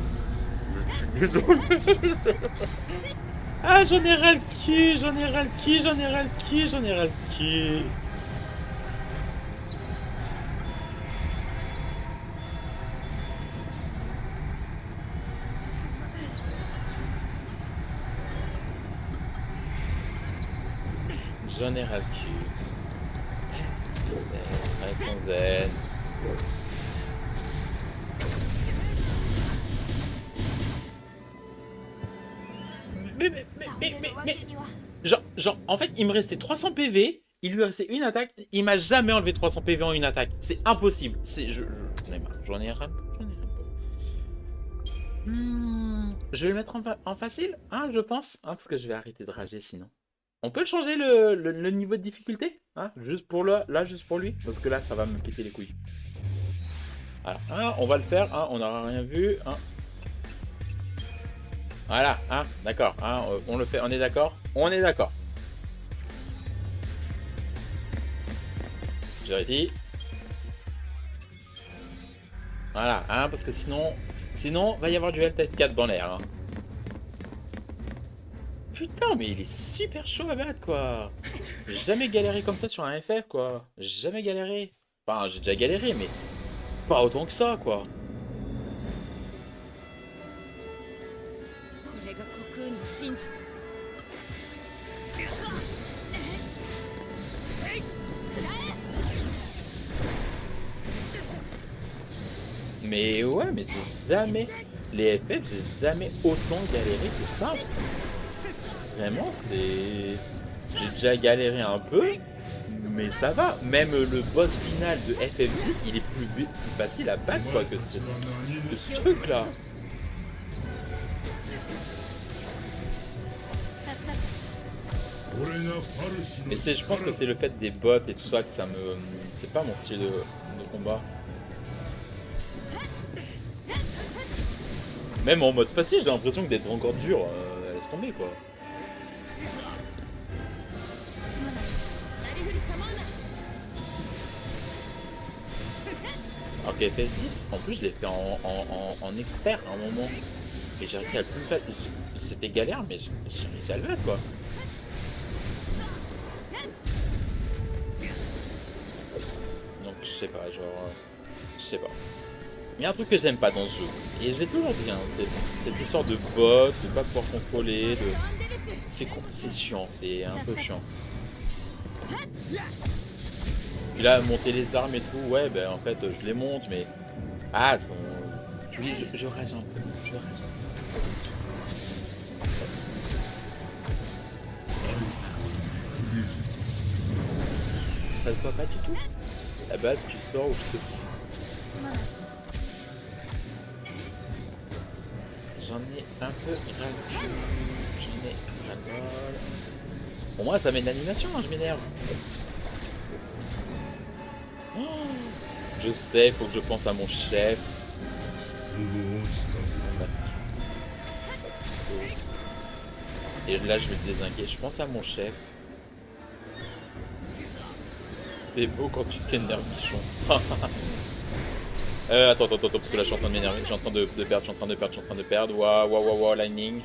Speaker 1: Ah, j'en ai ras le cul, j'en ai ras le cul, j'en ai ras le cul, j'en ai ras le cul. J'en ai ras le cul. Restons zen. Mais, genre, en fait, il me restait 300 PV, il lui restait une attaque, il m'a jamais enlevé 300 PV en une attaque. C'est impossible. J'en ai marre. J'en ai ras le je vais le mettre en facile, hein, je pense. Hein, parce que je vais arrêter de rager sinon. On peut changer le niveau de difficulté, hein, juste pour là, juste pour lui. Parce que là, ça va me péter les couilles. Alors, hein, on va le faire, hein, on n'aura rien vu. Hein. Voilà, hein, d'accord, hein, on le fait, on est d'accord? On est d'accord. Je redis. Voilà, hein, parce que sinon, va y avoir du LTF4 dans l'air. Hein. Putain, mais il est super chaud à battre, quoi. J'ai jamais galéré comme ça sur un FF, quoi. J'ai jamais galéré. Enfin, j'ai déjà galéré, mais pas autant que ça, quoi. Mais ouais, mais j'ai jamais... Les FF, j'ai jamais autant galéré que ça. Vraiment, c'est... J'ai déjà galéré un peu, mais ça va. Même le boss final de FF10, il est plus facile à battre, quoi, que ce truc-là. Mais je pense que c'est le fait des bots et tout ça que ça me... C'est pas mon style de combat. Même en mode facile, j'ai l'impression que d'être encore dur, laisse tomber, quoi. Alors que FF10, en plus je l'ai fait en expert à un moment. Et j'ai réussi à le plus faire. C'était galère, mais j'ai réussi à le faire, quoi. Donc je sais pas, genre... je sais pas. Il y a un truc que j'aime pas dans ce jeu, et je l'ai toujours dit, hein, c'est cette histoire de bot, de pas pouvoir contrôler, de... C'est chiant, c'est un peu chiant. Puis là, monter les armes et tout, ouais, ben en fait, je les monte, mais... Ah, oui, je rage un peu, je rage un peu. Ça se voit pas du tout. À la base, tu sors ou je te... J'en ai un peu ras-le-cul. J'en ai ras-le-bol. Pour moi, ça met de l'animation, hein, je m'énerve. Oh, je sais, faut que je pense à mon chef. Et là, je vais le dézinguer. Je pense à mon chef. C'est beau quand tu t'énerves, bichon. Attends, parce que là, je suis en train de m'énerver. Je suis en train de perdre. Waouh, lightning.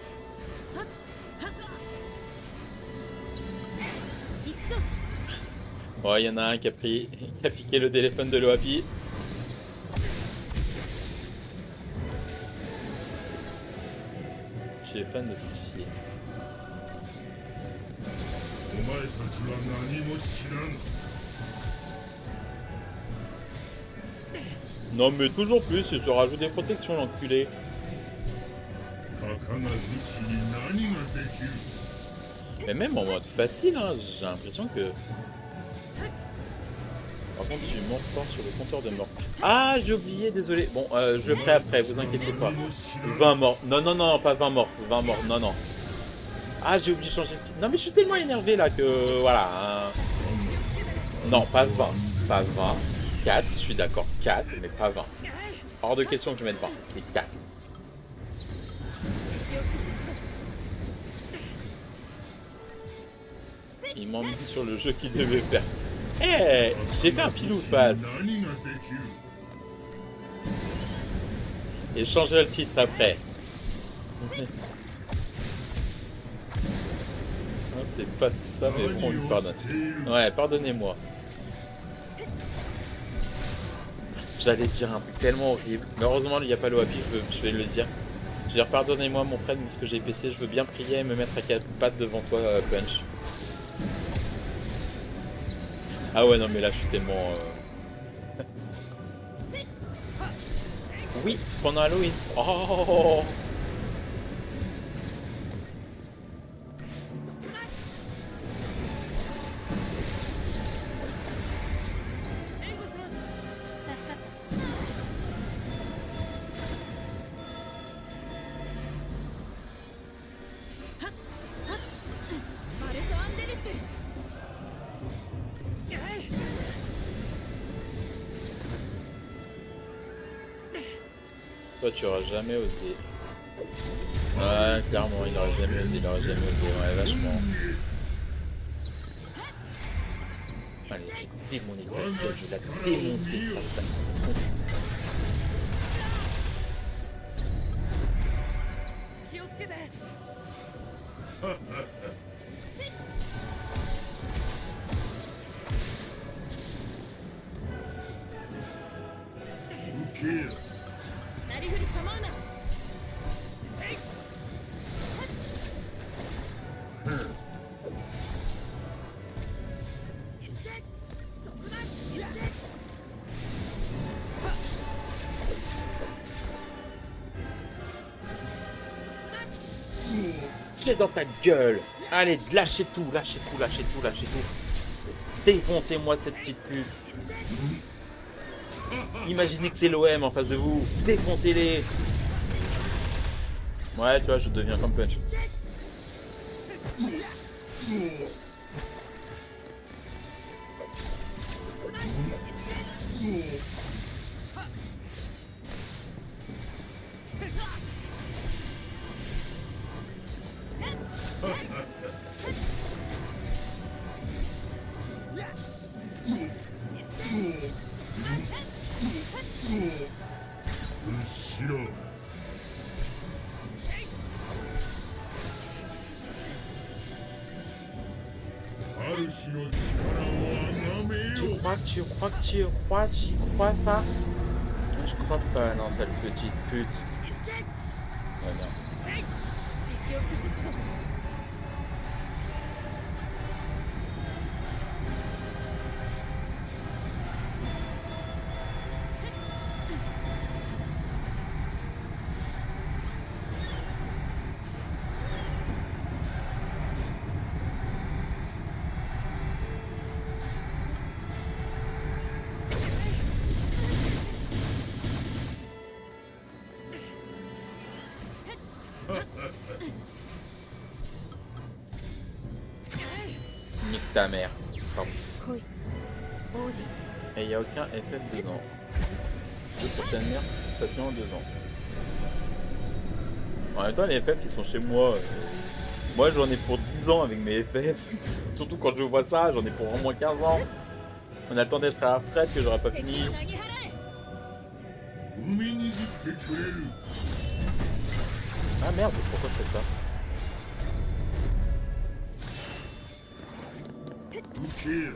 Speaker 1: Oh, il y en a un qui a piqué le téléphone de l'OAPI. Téléphone de Sphie. Non mais toujours plus, il se rajoute des protections, l'enculé. Mais même en mode facile, hein, j'ai l'impression que... Par contre, je suis mort fort sur le compteur de mort. Ah, j'ai oublié, désolé. Bon, je le ferai après, vous inquiétez pas. 20 morts. Non, pas 20 morts. 20 morts, non. Ah, j'ai oublié de changer de petit. Non, mais je suis tellement énervé là que... Voilà. Hein. Non, pas 20. Pas 20. 4, je suis d'accord. 4, mais pas 20. Hors de question que je mette 20. C'est 4. Il m'emmène sur le jeu qu'il devait faire. Eh, hey, j'ai fait un pile ou face. Et je changerai le titre après. Non, c'est pas ça, mais bon, on lui pardonne. Ouais, pardonnez-moi. J'allais dire un truc tellement horrible. Mais heureusement, il n'y a pas l'OAPI, je vais le dire. Je veux dire, pardonnez-moi mon frère, parce que j'ai PC, je veux bien prier et me mettre à quatre pattes devant toi, Punch. Ah ouais, non, mais là, je suis tellement... Oui, pendant Halloween. Oh, toi, tu auras jamais osé. Ouais, clairement, il aurait jamais osé, il aurait jamais osé. Ouais, vachement. Allez, j'ai démonté ta gueule, je vais la démonter, cette sale.
Speaker 2: Kill.
Speaker 3: なりふり構うな
Speaker 1: C'est dans ta gueule. Allez, lâchez tout, lâchez tout, lâchez tout, lâchez tout. Défoncez-moi cette petite pute. Imaginez que c'est l'OM en face de vous. Défoncez-les. Ouais, tu vois, je deviens comme Punch.
Speaker 2: Ushiro. Harushi no chikara wo agame
Speaker 1: Tu
Speaker 2: yo.
Speaker 1: crois que tu crois ça? Je crois pas, non, sale petite pute. Ouais, non.
Speaker 3: 敵を崩すぞ
Speaker 1: Nique ta mère. Pardon.
Speaker 3: 来いオーディ
Speaker 1: Et il n'y a aucun FF dedans. Je pour tenir facilement 2 ans. En même temps, les FF ils sont chez moi. Moi j'en ai pour 10 ans avec mes FF. Surtout quand je vois ça, j'en ai pour au moins 15 ans. On a le temps d'être à la retraite que j'aurais pas
Speaker 3: 敵
Speaker 1: fini.
Speaker 3: を投げ払え
Speaker 2: 海にじってくれる。
Speaker 1: Ah merde, pourquoi je fais ça?
Speaker 2: 受けよ。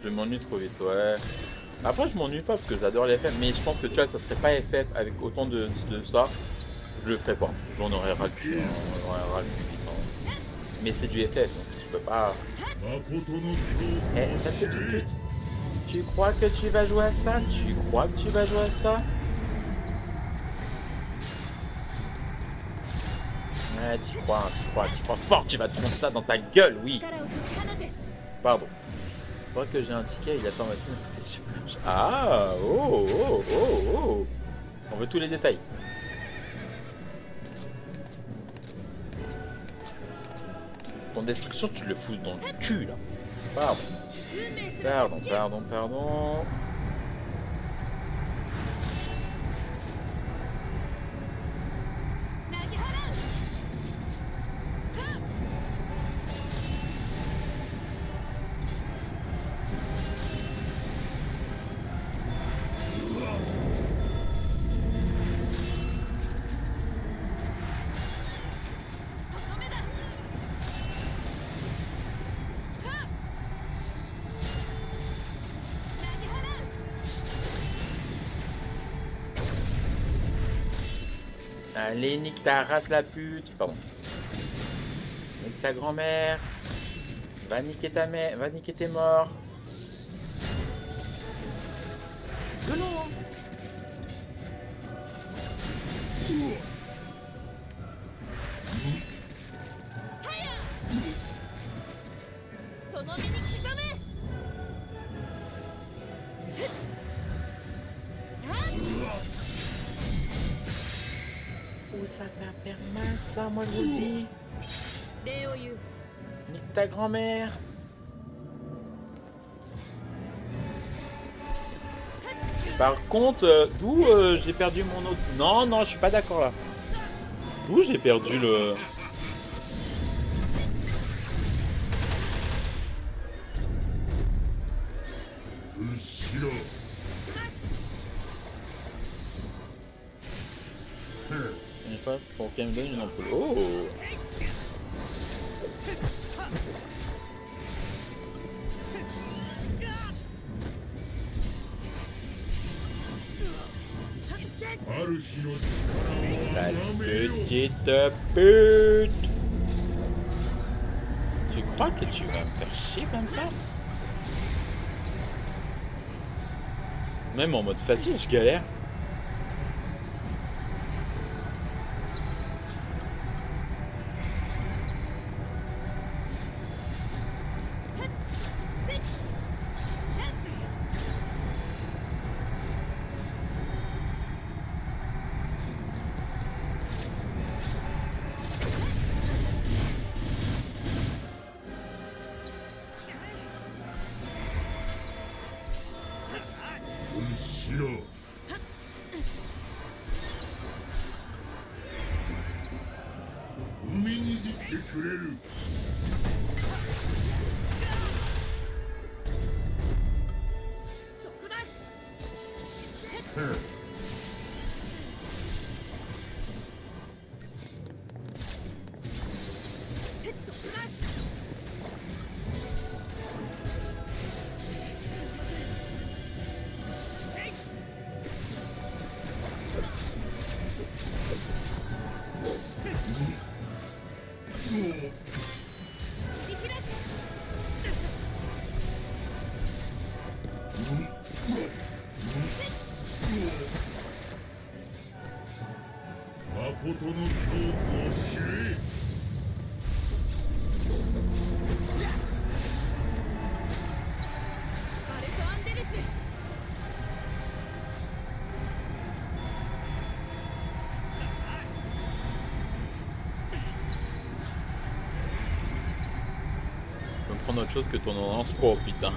Speaker 1: Je m'ennuie trop vite, ouais. Après, je m'ennuie pas parce que j'adore les FF, mais je pense que tu vois, ça serait pas FF avec autant de ça. Je le ferais pas. J'en aurais ras le cul, hein. J'en aurais ras le cul vite, hein. Mais c'est du FF, donc je peux pas.
Speaker 2: 誠の恐
Speaker 1: Eh,
Speaker 2: 怖を
Speaker 1: sa
Speaker 2: 知
Speaker 1: petite
Speaker 2: れ。
Speaker 1: pute. Tu crois que tu vas jouer à ça? Tu crois que tu vas jouer à ça? Ouais, tu crois fort, tu vas te mettre ça dans ta gueule, oui.
Speaker 3: 力を解き放て
Speaker 1: Pardon. Je crois que j'ai un ticket, il attend ma scène à côté de chez Punch. Ah, oh, oh, oh, oh. On veut tous les détails. Ton destruction, tu le fous dans le cul, là. Pardon.
Speaker 3: 運命すら
Speaker 1: Pardon, pardon, pardon.
Speaker 3: 投げ払う 投げ払う
Speaker 1: Allez, nique ta race la pute. Pardon. Nique ta grand-mère. Va niquer ta mère. Va niquer tes morts. Je suis violent, hein.
Speaker 3: その身に刻め。
Speaker 1: Oh, ça va faire mal, ça, moi je vous le dis.
Speaker 3: 礼を言う。
Speaker 1: Nique ta grand-mère. Par contre, d'où j'ai perdu mon autre... Non, non, je suis pas d'accord là. D'où j'ai perdu le...
Speaker 2: Ushiro.
Speaker 1: Une fois pour qu'elle me donne une ampoule. Oh! Sale petite pute! Tu crois que tu vas me faire chier comme ça? Même en mode facile, je galère.
Speaker 2: Ushiro. 海に行ってくれる。
Speaker 3: そこだ。
Speaker 2: 誠の恐怖を知れ。
Speaker 3: バレト・アンデレス。
Speaker 1: Je vais me prendre autre chose que ton lance. Oh putain.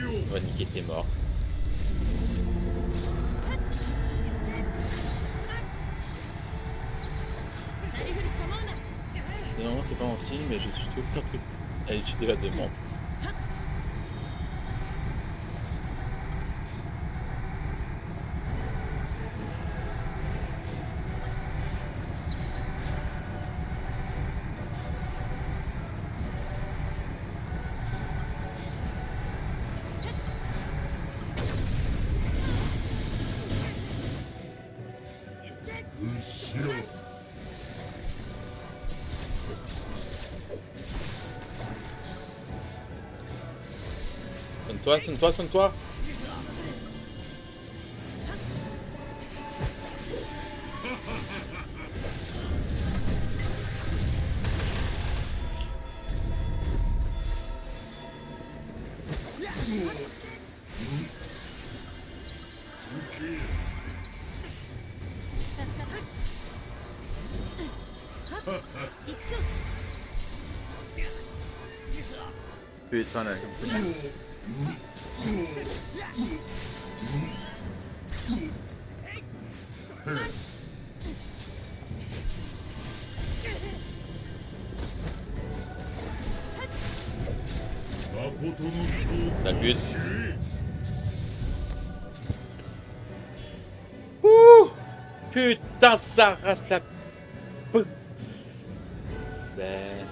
Speaker 1: On va niquer tes morts. Non, c'est pas mon style, mais je suis tout perdu à étudier la demande. Sonne-toi, sonne-toi, sonne-toi. Putain, là, j'en peux plus. T'as le but. Ouh, putain, ça rase la... Ben...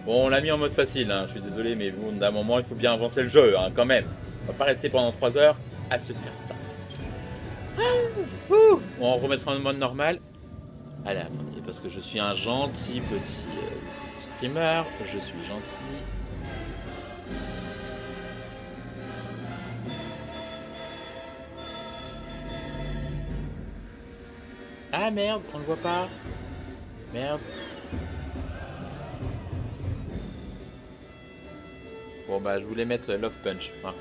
Speaker 1: Bon, on l'a mis en mode facile, hein, je suis désolé, mais bon, d'un moment, il faut bien avancer le jeu, hein, quand même. On va pas rester pendant 3 heures à se faire ça. On remettra en mode normal. Allez, attendez, parce que je suis un gentil petit streamer, je suis gentil. Ah merde, on le voit pas. Merde. Bon bah je voulais mettre Love Punch. Hein.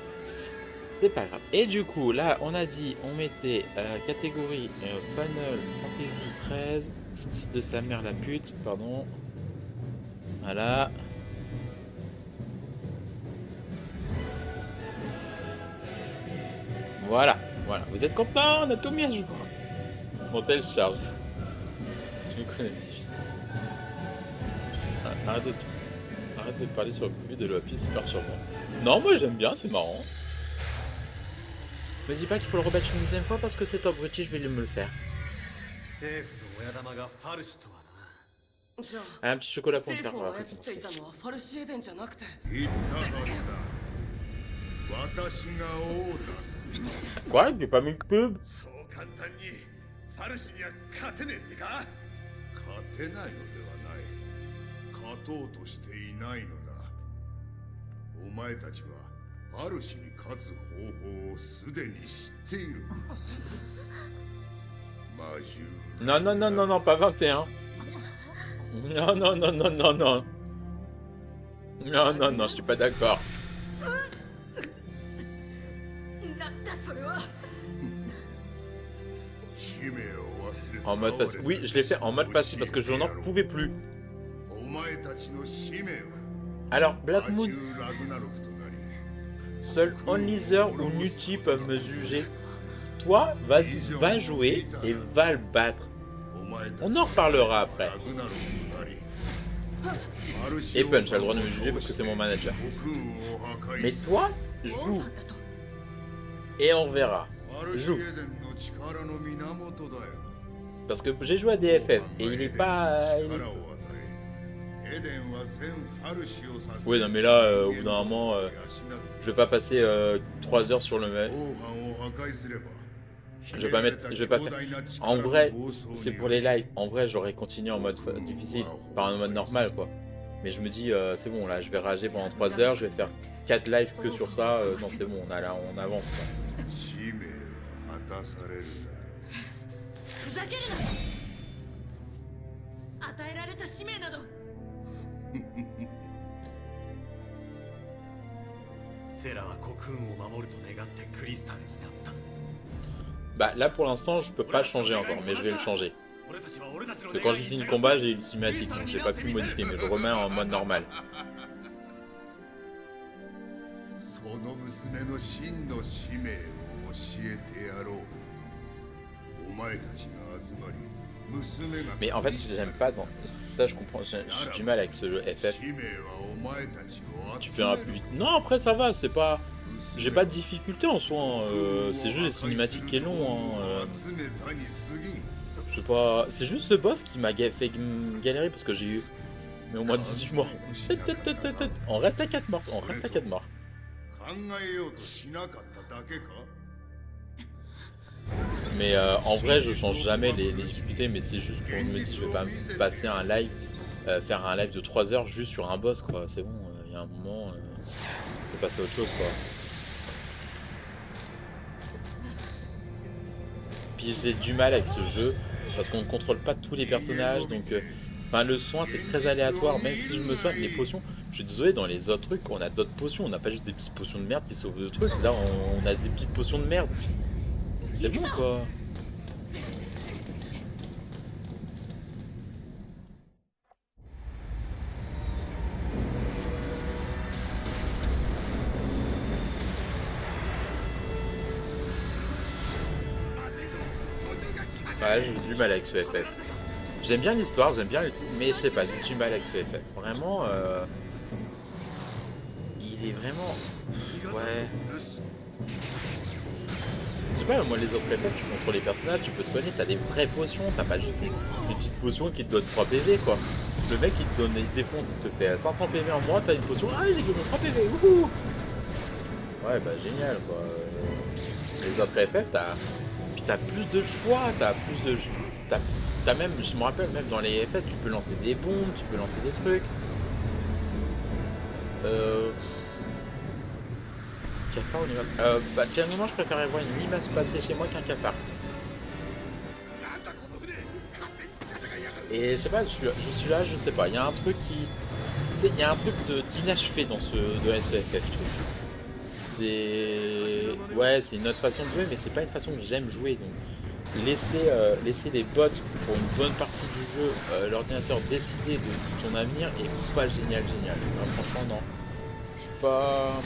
Speaker 1: C'est pas grave. Et du coup là on a dit on mettait catégorie Final Fantasy 13 de sa mère la pute, pardon. Voilà. Voilà, voilà. Vous êtes contents? On a tout mis à jour. Mon tel charge. Je me connais si. Arrête de parler sur le public de l'OP, c'est perturbant. Non, moi j'aime bien, c'est marrant. Me dis pas qu'il faut le rebattre une deuxième fois parce que c'est abruti, je vais me le faire. Un petit chocolat pour me faire récompenser. Quoi? J'ai pas mis de pub?
Speaker 2: 勝とうとしていないのだ。お前たちは主に勝つ方法をすでに知っている。
Speaker 1: Non, non, non, non, non, pas 21. Non, non, non, non, non, non. Non, non, non, je suis pas d'accord. En mode facile. Oui, je l'ai fait en mode facile parce que je n'en pouvais plus. Alors, Black Moon, seul Onlyzer ou Nuti peuvent me juger. Toi, vas-y, va jouer et va le battre. On en reparlera après. Et Punch a le droit de me juger parce que c'est mon manager. Mais toi, joue. Et on verra. Joue. Parce que j'ai joué à DFF et il est pas... Oui, non, mais là, au bout d'un moment, je vais pas passer 3 heures sur le mec. Je vais pas faire. En vrai, c'est pour les lives. En vrai, j'aurais continué en mode difficile, pas en mode normal, quoi. Mais je me dis, c'est bon, là, je vais rager pendant 3 heures, je vais faire 4 lives que sur ça. Non, c'est bon, on avance, quoi. Bah là pour l'instant je peux pas changer encore, mais je vais le changer. Parce que quand j'ai fini le combat j'ai eu une cinématique, donc j'ai pas pu le modifier, mais je le remets en mode normal. Mais en fait j'aime pas, bon, ça je comprends, j'ai du mal avec ce jeu FF. Tu fais un plus vite. Non après ça va, c'est pas... J'ai pas de difficulté en soi, hein. C'est juste les cinématiques qui est long. Hein. C'est juste ce boss qui m'a fait galérer parce que j'ai eu... Mais au moins 18 morts. On reste à 4 morts, on reste à 4 morts. Mais en vrai je change jamais les difficultés, mais c'est juste pour me dire je vais pas me passer un live, faire un live de 3 heures juste sur un boss quoi, c'est bon, il y a un moment, faut passer à autre chose quoi. Puis j'ai du mal avec ce jeu, parce qu'on ne contrôle pas tous les personnages, donc enfin le soin c'est très aléatoire, même si je me soigne, les potions, Je suis désolé, dans les autres trucs, on a d'autres potions. On n'a pas juste des petites potions de merde qui sauvent le truc. Là, on a des petites potions de merde. C'est bon, quoi. Ouais, j'ai du mal avec ce FF. J'aime bien l'histoire, j'aime bien les trucs, mais je sais pas, j'ai du mal avec ce FF. Vraiment, il est vraiment... Ouais. Je sais pas, moi les autres FF, tu contrôles les personnages, tu peux te soigner, t'as des vraies potions, t'as pas juste des petites potions qui te donnent 3 PV quoi. Le mec il te donne, il te défonce, il te fait 500 PV en mois, t'as une potion, ah j'ai gagné 3 PV, wouhou. Ouais bah génial quoi. Les autres FF, t'as plus de choix, t'as plus de... T'as même, je me rappelle même dans les FF, tu peux lancer des bombes, tu peux lancer des trucs. Cafard ou limace bah finalement je préférerais voir une limace passer chez moi qu'un cafard. Et je sais pas, je suis là, je sais pas, il y a un truc qui... Tu sais, il y a un truc d'inachevé dans ce FF, je trouve. C'est... Ouais, c'est une autre façon de jouer, mais c'est pas une façon que j'aime jouer, donc... Laisser les bots pour une bonne partie du jeu, l'ordinateur décider de ton avenir est pas génial. Non, franchement, non. Je suis pas...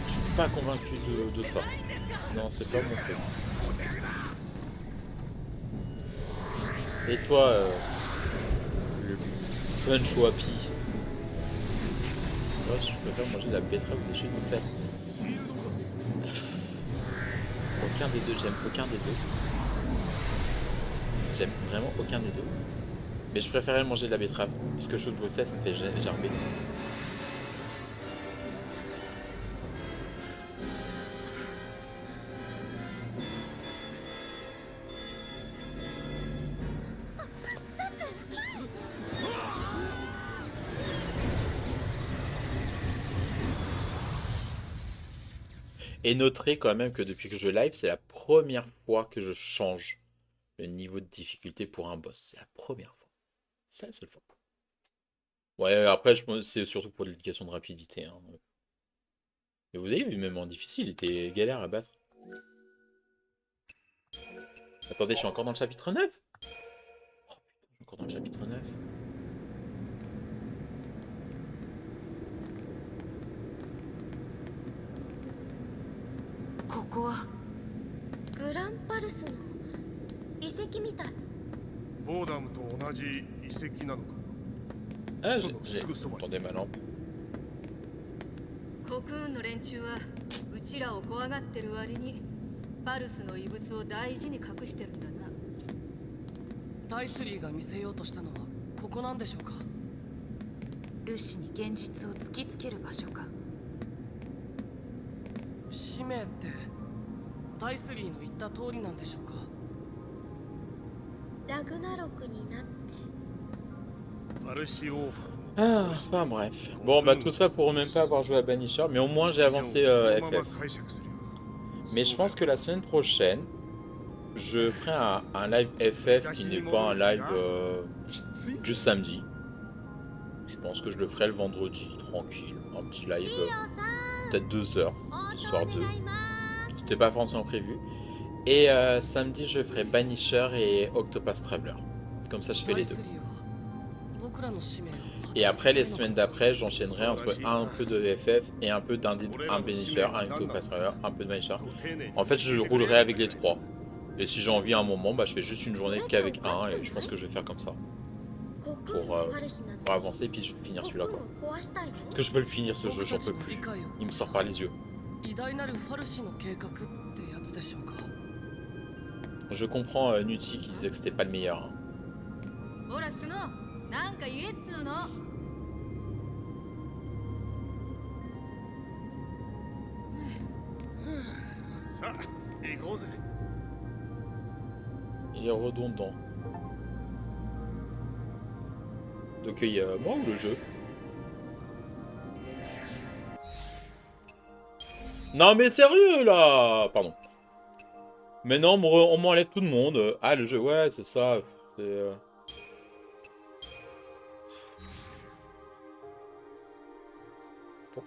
Speaker 1: Je suis pas convaincu de ça. Non, c'est pas mon truc. Et toi, le punch wapi. Moi, je préfère manger de la betterave ou des choses comme ça. Aucun des deux, j'aime aucun des deux. J'aime vraiment aucun des deux. Mais je préférais manger de la betterave. Parce que chaud de Bruxelles, ça me fait gerber. Et noterez quand même que depuis que je live, c'est la première fois que je change le niveau de difficulté pour un boss. C'est la première fois. C'est la seule fois. Ouais, après, je pense que c'est surtout pour l'éducation de rapidité, hein. Et vous avez vu, même en difficile, il était galère à battre. Attendez, je suis encore dans le chapitre 9. Oh putain, je suis encore dans le chapitre 9.
Speaker 3: ここはグランパルスの遺跡みたい。
Speaker 2: ボーダムと同じ遺跡なのか。
Speaker 1: Ah, attendez ma lampe.
Speaker 3: コクーンの連中はうちらを怖がってる割にパルスの遺物を大事に隠してるんだな。
Speaker 4: タイスリーが見せようとしたのはここなんでしょうか。
Speaker 3: ルシに現実を突きつける場所か。
Speaker 4: 使命ってタイスリーの言った通りなんでしょうか。
Speaker 3: ラグナロクになって。
Speaker 1: Ah, enfin bref. Bon, bah tout ça pour même pas avoir joué à Banisher, mais au moins j'ai avancé FF. Mais je pense que la semaine prochaine, je ferai un live FF qui n'est pas un live du samedi. Je pense que je le ferai le vendredi, tranquille. Un petit live, peut-être 2 heures, histoire de... C'était pas forcément prévu. Et samedi, je ferai Banisher et Octopath Traveler. Comme ça, je fais les deux. Et après, les semaines d'après, j'enchaînerai entre un peu de FF et un peu d'un Banisher, un Octopath Traveler, un peu de Banisher. En fait, je roulerai avec les trois. Et si j'ai envie à un moment, bah, je fais juste une journée qu'avec un, et je pense que je vais faire comme ça. Pour avancer, et puis je vais finir celui-là, quoi. Parce que je veux le finir, ce jeu, j'en peux plus. Il me sort par les yeux. Je comprends Nutti qui disait que c'était pas le meilleur. Hein. Il est redondant. De cueillir moi ou le jeu? Non mais sérieux là! Pardon. Mais non, on m'enlève tout le monde. Ah le jeu, ouais c'est ça.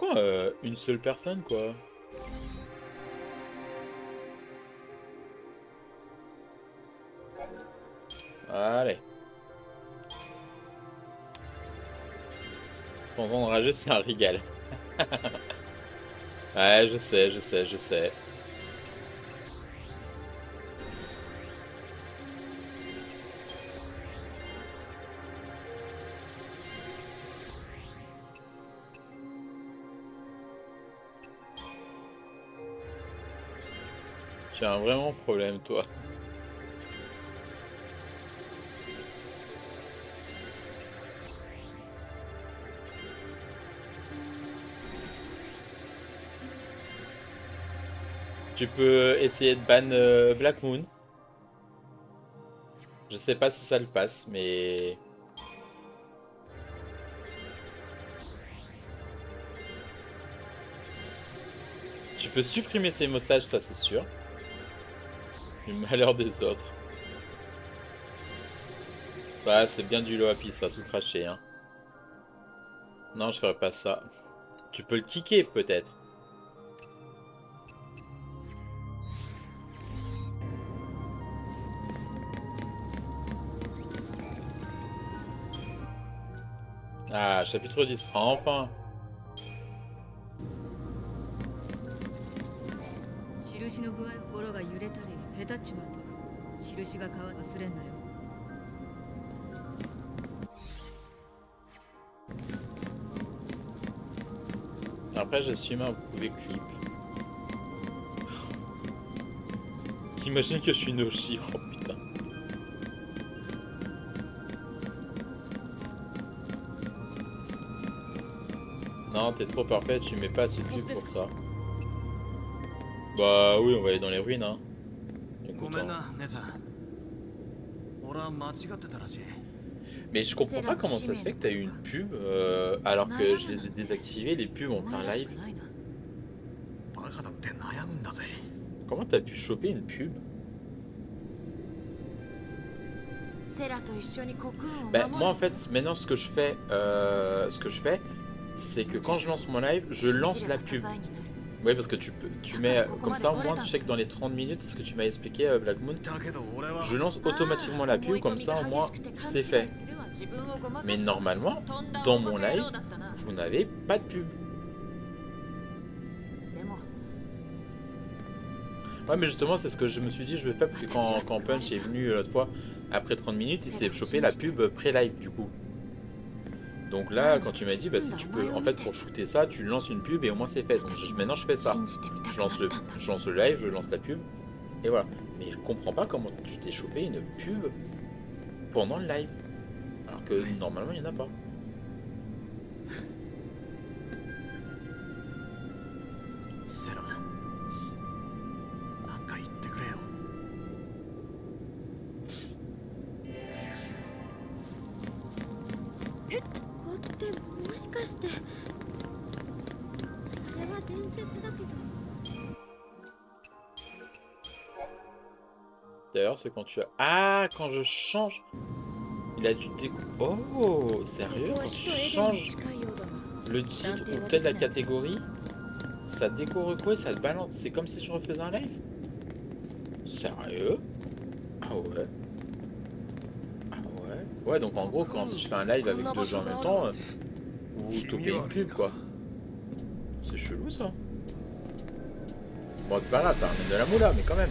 Speaker 1: Pourquoi une seule personne, quoi? Allez. Ton vent enragé, c'est un régal. Ouais, je sais, je sais, je sais. Tu as un vraiment problème, toi. Tu peux essayer de ban Black Moon. Je sais pas si ça le passe, mais... Tu peux supprimer ces messages, ça c'est sûr. Le malheur des autres. Bah, c'est bien du Loapi, ça a tout craché, hein. Non, je ferai pas ça. Tu peux le kicker, peut-être. Ah, chapitre 10, enfin.
Speaker 3: 印の具合心が揺れたりへたっちまうと印が変わる忘れんなよ
Speaker 1: Après, j'assume un mauvais clip. Imagine que je suis Noshi, oh putain. Non, t'es trop parfait, tu mets pas assez de pub pour ça. Bah oui, on va aller dans les ruines, hein. Écoute, hein. Mais je comprends pas comment ça se fait que t'as eu une pub alors que je les ai désactivées, les pubs en plein live. Comment t'as pu choper une pub? Bah moi en fait maintenant ce que je fais c'est que quand je lance mon live, je lance la pub. Oui, parce que tu mets comme ça, au moins tu sais que dans les 30 minutes, ce que tu m'as expliqué Black Moon, je lance automatiquement la pub, comme ça au moins c'est fait. Mais normalement, dans mon live, vous n'avez pas de pub. Ouais, mais justement, c'est ce que je me suis dit, je vais faire, parce que quand Punch est venu l'autre fois, après 30 minutes, il s'est chopé la pub pré-live du coup. Donc là, quand tu m'as dit, bah si tu peux, en fait pour shooter ça, tu lances une pub et au moins c'est fait. Donc maintenant je fais ça. Je lance le live, je lance la pub, et voilà. Mais je comprends pas comment tu t'es chopé une pub pendant le live. Alors que normalement il n'y en a pas. D'ailleurs, c'est quand tu as... Ah, quand je change... Il a dû découper... Oh, sérieux? Quand tu changes le titre ou peut-être la catégorie, ça décore quoi et ça te balance. C'est comme si tu refaisais un live? Sérieux? Ah ouais? Ah ouais? Ouais, donc en gros, quand si je fais un live avec deux jeux en même temps, vous topez une pub, quoi. C'est chelou, ça. Bon, c'est pas grave, ça ramène de la moula, mais quand même.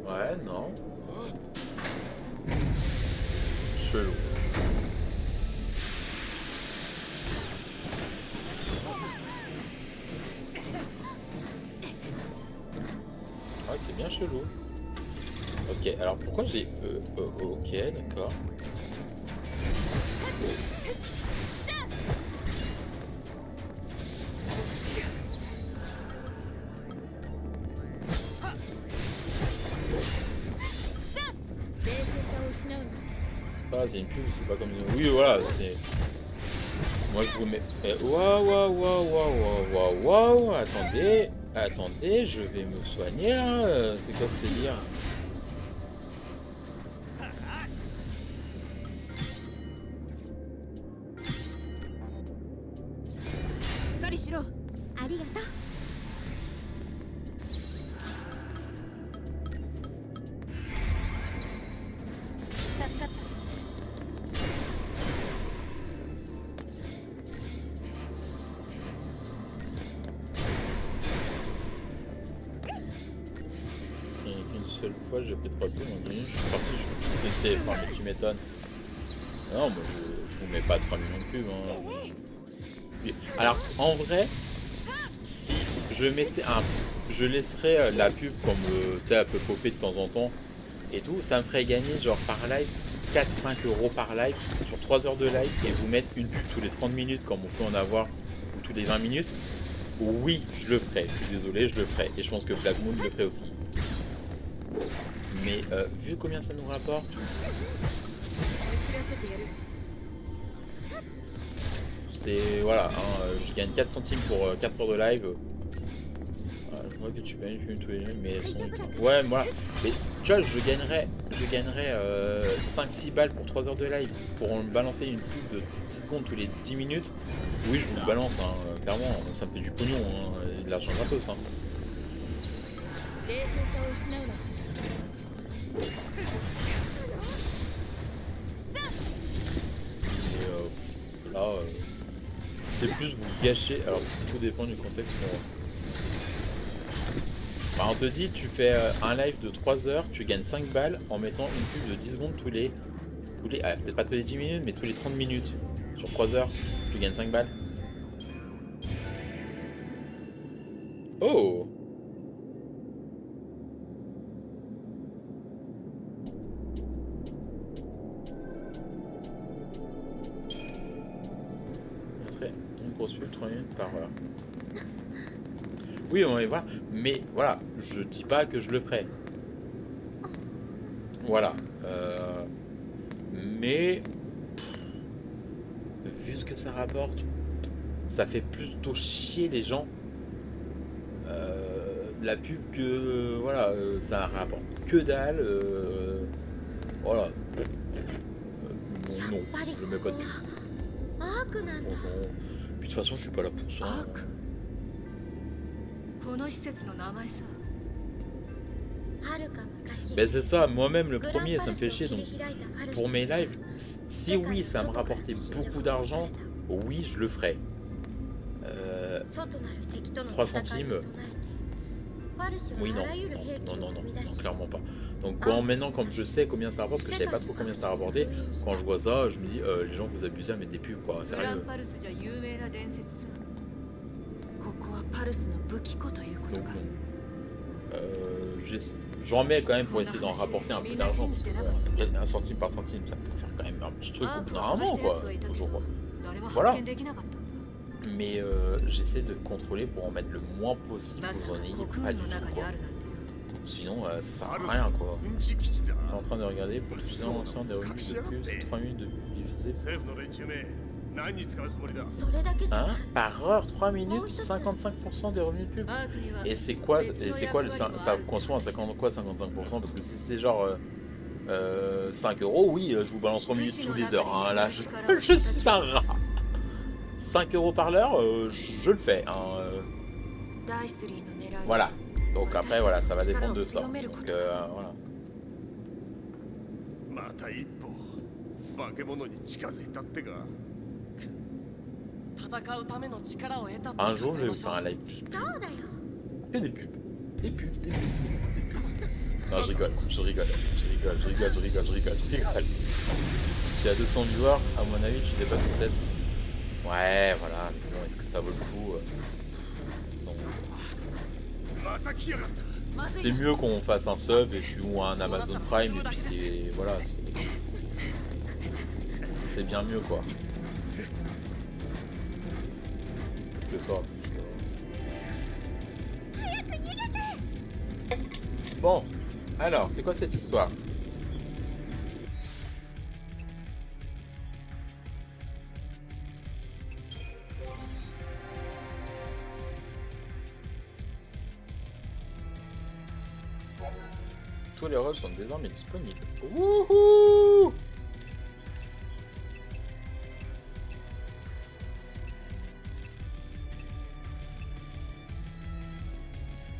Speaker 1: Ouais, non. Chelou. Ouais, c'est bien chelou. Ok, alors pourquoi j'ai... ok, d'accord. Ah, c'est une pub, c'est pas comme... Oui, voilà, c'est... Moi, je vous mets... Waouh, waouh, waouh, waouh, waouh, waouh, attendez. Attendez, je vais me soigner, hein. C'est quoi ce délire?
Speaker 3: しっかりしろ。
Speaker 5: ありがとう。助かった。
Speaker 1: Une seule fois, j'ai fait 3 tours, je suis parti, je suis testé, enfin, mais tu m'étonnes. Non, moi je vous mets pas 3 millions de pubs. Hein. Alors, en vrai, si je mettais un. Je laisserais la pub comme tu sais, elle peut popper de temps en temps et tout, ça me ferait gagner genre par live 4-5 euros par live sur 3 heures de live et vous mettre une pub tous les 30 minutes comme on peut en avoir ou tous les 20 minutes. Oui, je le ferai. Je suis désolé, je le ferai. Et je pense que Black Moon le ferait aussi. Mais vu combien ça nous rapporte, c'est voilà, hein, je gagne 4 centimes pour 4 heures de live. Je vois que tu gagnes tous les mais elles sont. Ouais, voilà. Mais tu vois, je gagnerais 5-6 balles pour 3 heures de live. Pour me balancer une pub de 10 secondes tous les 10 minutes. Oui, je vous le balance, hein, clairement. Ça me fait du pognon, hein, et de l'argent gratos. Hein. Et là, c'est plus vous gâcher. Alors, tout dépend du contexte. Bah, on te dit, tu fais un live de 3 heures, tu gagnes 5 balles en mettant une pub de 10 secondes tous les peut-être pas tous les 10 minutes, mais tous les 30 minutes. Sur 3 heures, tu gagnes 5 balles. Oh! Une grosse pub 3 minutes par heure. Oui, on va voir. Mais voilà, je dis pas que je le ferai. Voilà. Mais vu ce que ça rapporte, ça fait plutôt chier les gens. La pub que voilà, ça rapporte que dalle. Voilà. Non, je mets pas de pub. Franchement. Puis de toute façon, je suis pas là pour ça.
Speaker 3: アーク。この施設の名前さ。
Speaker 1: Ben c'est ça, moi-même le premier, ça me fait chier. Donc pour mes lives, si oui, ça me rapportait beaucoup d'argent, oui, je le ferais. 3 centimes. Oui, non, non, clairement pas. Donc maintenant, comme je sais combien ça rapporte, parce que je savais pas trop combien ça rapportait, quand je vois ça, je me dis, les gens vous abusez à mettre des pubs, quoi,
Speaker 3: グラ
Speaker 1: sérieux.
Speaker 3: ンパルスじゃ有名な伝説さ。ここはパルスの武器庫ということ
Speaker 1: Donc
Speaker 3: か。
Speaker 1: j'en mets quand même pour essayer d'en rapporter un peu d'argent, parce que bon, un centime par centime, ça peut faire quand même un petit truc au bout d'un moment, quoi. Toujours.
Speaker 3: 誰も
Speaker 1: Voilà.
Speaker 3: 発見できなかったんだ。
Speaker 1: Mais j'essaie de contrôler pour en mettre le moins possible
Speaker 3: まさ
Speaker 1: pour
Speaker 3: か
Speaker 1: en ayez
Speaker 3: 国
Speaker 1: pas
Speaker 3: 軍
Speaker 1: du
Speaker 3: の
Speaker 1: tout,
Speaker 3: 中に
Speaker 1: quoi.
Speaker 3: あるなんてよ。
Speaker 1: Sinon, ça sert
Speaker 2: ア
Speaker 1: à
Speaker 2: ルス
Speaker 1: rien, quoi.
Speaker 2: 軍事基地だ
Speaker 1: Je suis en train de regarder pour diffuser l'ensemble des revenus de pub, c'est 3 minutes de pub diffusée.
Speaker 2: 政府の連中め何に使うつもりだ
Speaker 5: それだけじゃ
Speaker 1: Hein
Speaker 5: ない。
Speaker 1: Par heure, 3 minutes, 55% des revenus de pub.
Speaker 3: アークには
Speaker 1: Et c'est quoi ça correspond à 50, quoi 55%? Parce que si c'est genre 5 euros, oui, je vous balance 3 minutes tous les heures. Hein. Là, je suis un rat. 5 euros par l'heure, je le fais. Hein.
Speaker 3: ダイスリーの狙いは
Speaker 1: Voilà. Donc après, voilà, ça va dépendre de ça. Donc voilà.
Speaker 2: また一歩化け物に近づいたってか
Speaker 4: 戦うための力を得たって
Speaker 1: Un jour,
Speaker 4: 考
Speaker 1: je
Speaker 4: え
Speaker 1: vais
Speaker 4: ま
Speaker 1: vous
Speaker 4: しょ
Speaker 1: faire
Speaker 4: う
Speaker 1: un live juste pub.
Speaker 5: そうだよ。
Speaker 1: Et des pubs. Des pubs, des pubs, des pubs. Non, je rigole. Je rigole. Si y a 200 viewers, à mon avis, tu dépasses peut-être. Ouais, voilà. Mais bon, est-ce que ça vaut le coup Non.
Speaker 2: また来やがった
Speaker 1: C'est mieux qu'on fasse un sub et puis ou un Amazon Prime et puis c'est voilà, c'est bien mieux quoi. Que ça. Bon, alors c'est quoi cette histoire? « Tous les rôles sont désormais disponibles. Wouhou!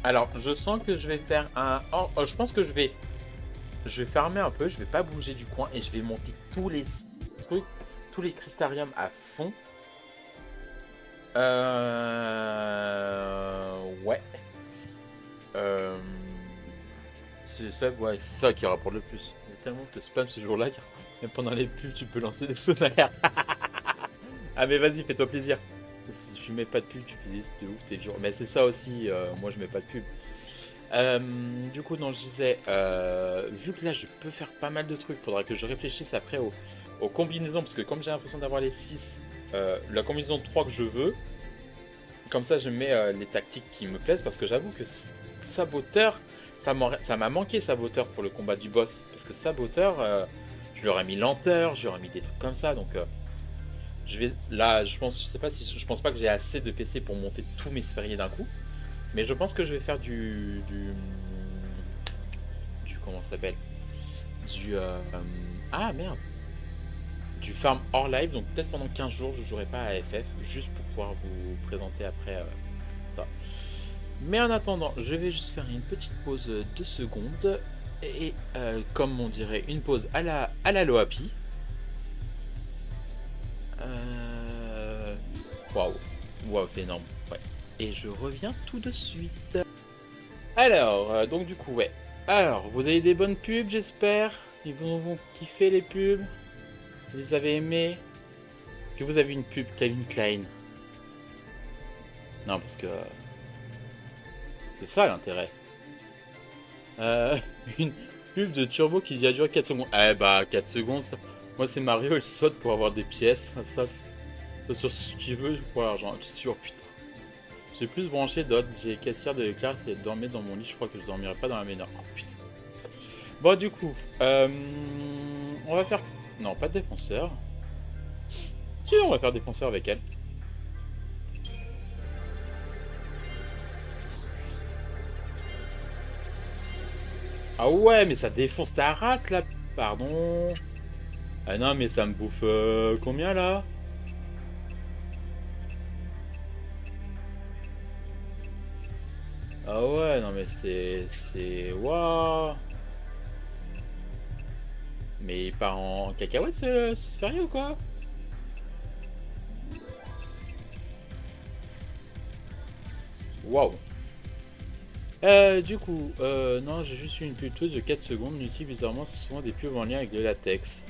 Speaker 1: Alors, je sens que je vais faire un... Oh, je pense que je vais farmer un peu, je vais pas bouger du coin et je vais monter tous les trucs, tous les crystariums à fond. Ouais. C'est ça, ouais, c'est ça qui rapporte le plus. Il y a tellement de spam ce jour-là, car même pendant les pubs, tu peux lancer des sonaires. Ah mais vas-y, fais-toi plaisir. Si tu mets pas de pub, tu fais des de ouf, t'es dur. Mais c'est ça aussi, moi je mets pas de pub. Du coup, non, je disais, vu que là je peux faire pas mal de trucs, faudra que je réfléchisse après aux combinaisons, parce que comme j'ai l'impression d'avoir les 6, la combinaison de 3 que je veux, comme ça je mets les tactiques qui me plaisent, parce que j'avoue que Saboteur, ça m'a manqué Saboteur pour le combat du boss, parce que Saboteur, je lui aurais mis lenteur, je lui aurais mis des trucs comme ça, donc je vais, là, je pense pas que j'ai assez de PC pour monter tous mes sphériés d'un coup. Mais je pense que je vais faire du comment ça s'appelle? Ah merde! Du farm hors live, donc peut-être pendant 15 jours je jouerai pas à FF, juste pour pouvoir vous présenter après ça. Mais en attendant, je vais juste faire une petite pause de 2 secondes. Et comme on dirait, une pause à la Loapi. Waouh, waouh, c'est énorme. Ouais. Et je reviens tout de suite. Alors, donc du coup, ouais. Alors, vous avez des bonnes pubs, j'espère. Ils vont kiffer les pubs. Vous les avez aimés. Que vous avez une pub Calvin Klein? Non, parce que c'est ça l'intérêt. Une pub de Turbo qui a duré 4 secondes. Eh bah, 4 secondes, ça... Moi, c'est Mario, il saute pour avoir des pièces. Ça sur ce qu'il veut pour l'argent. Je suis sûr, putain. J'ai plus branché d'autres. J'ai caissière de l'éclair qui dormait dans mon lit. Je crois que je dormirai pas dans la ménage. Oh putain. Bon, du coup, on va faire. Non, pas de défenseur. Si, on va faire défenseur avec elle. Ah ouais, mais ça défonce ta race là. Pardon. Ah non, mais ça me bouffe combien là? Ah ouais, non mais c'est... Waouh. Mais il part en cacahuète ce sérieux ou quoi? Waouh. Du coup, non, j'ai juste eu une pub de 4 secondes. Nuki, bizarrement, c'est souvent des pubs en lien avec le latex.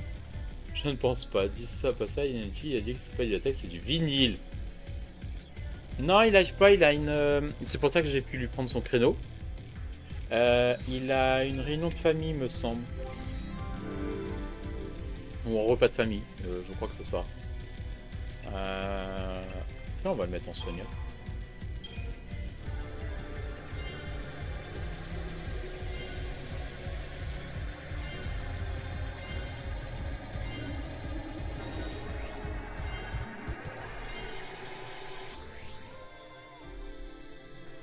Speaker 1: Je ne pense pas. Dis ça, pas ça. Nuki, il a dit que c'est pas du latex, c'est du vinyle. Non, il lâche pas, il a une... C'est pour ça que j'ai pu lui prendre son créneau. Il a une réunion de famille, me semble. Ou un repas de famille, je crois que c'est ça. Là, on va le mettre en soigneur.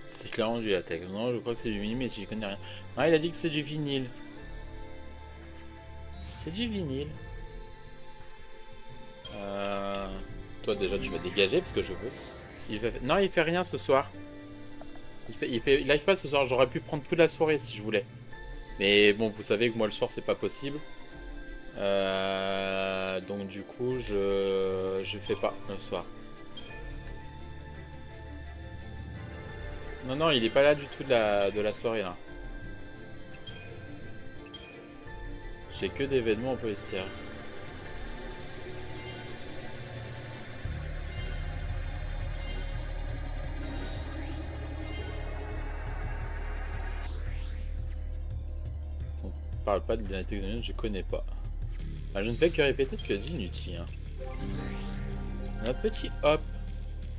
Speaker 1: C'est clairement du latex. Non, je crois que c'est du vinyle, mais j'y connais rien. Ah, il a dit que c'est du vinyle. C'est du vinyle. Toi, déjà, tu vas dégager parce que je veux. Non, il fait rien ce soir. Il arrive pas ce soir. J'aurais pu prendre toute la soirée si je voulais. Mais bon, vous savez que moi, le soir, c'est pas possible. Donc, du coup, je fais pas le soir. Non, non, il est pas là du tout de la soirée là. J'ai que d'événements en polyester. On parle pas de bien-être examiné, je connais pas. Ah, je ne fais que répéter ce que dit Nuti. Hein. Un petit hop.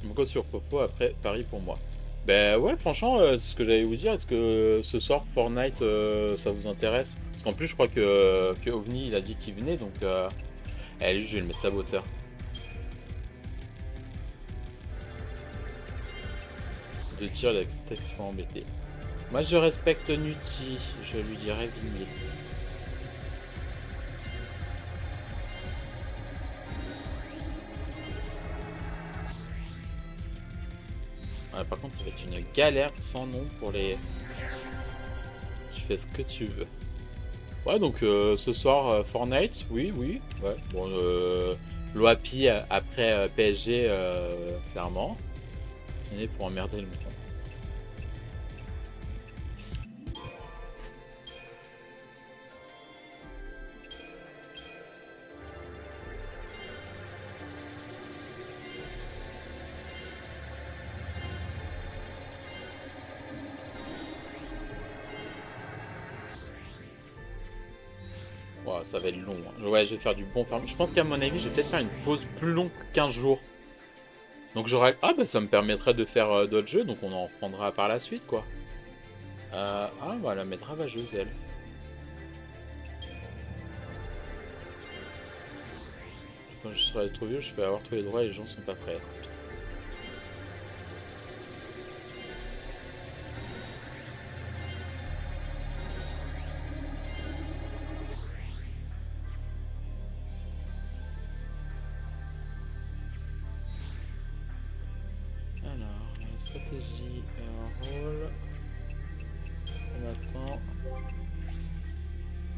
Speaker 1: Go sur Popo après Paris pour moi. Ben ouais, franchement, c'est ce que j'allais vous dire. Est-ce que ce soir, Fortnite, ça vous intéresse? Parce qu'en plus, je crois que OVNI, il a dit qu'il venait, donc... Allez, je vais le mettre saboteur. De tir, il est extrêmement embêté. Moi je respecte Nuti, je lui dirais vinyle. Ouais, par contre ça va être une galère sans nom pour les... Je fais ce que tu veux. Ouais donc ce soir Fortnite, oui, oui. Ouais. Bon l'OAPI après PSG clairement. On est pour emmerder le monde. Wow, ça va être long. Hein. Ouais, je vais faire du bon farm. Je pense qu'à mon avis, je vais peut-être faire une pause plus longue que 15 jours. Donc j'aurais... Ah bah ça me permettrait de faire d'autres jeux, donc on en reprendra par la suite, quoi. Ah, on va la mettre ravageuse, elle. Quand je serai trop vieux, je vais avoir tous les droits et les gens sont pas prêts. Putain. Alors, stratégie, rôle, combattant,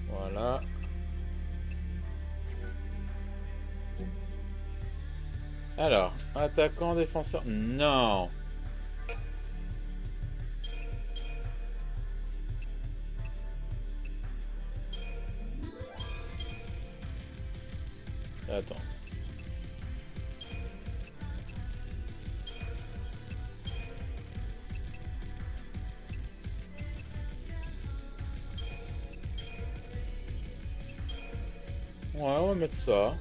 Speaker 1: voilà. Alors, attaquant, défenseur, non. Attends. Ouais, on va mettre ça.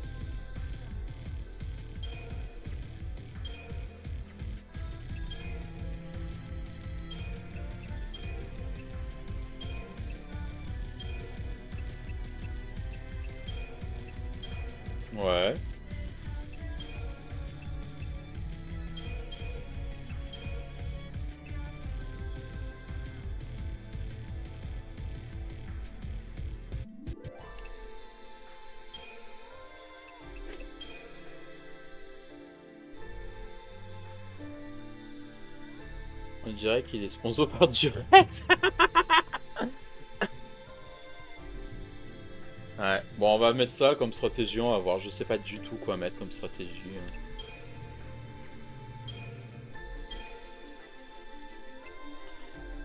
Speaker 1: Ouais. On dirait qu'il est sponsor par Durex. Ouais, bon, on va mettre ça comme stratégie, on va voir. Je sais pas du tout quoi mettre comme stratégie.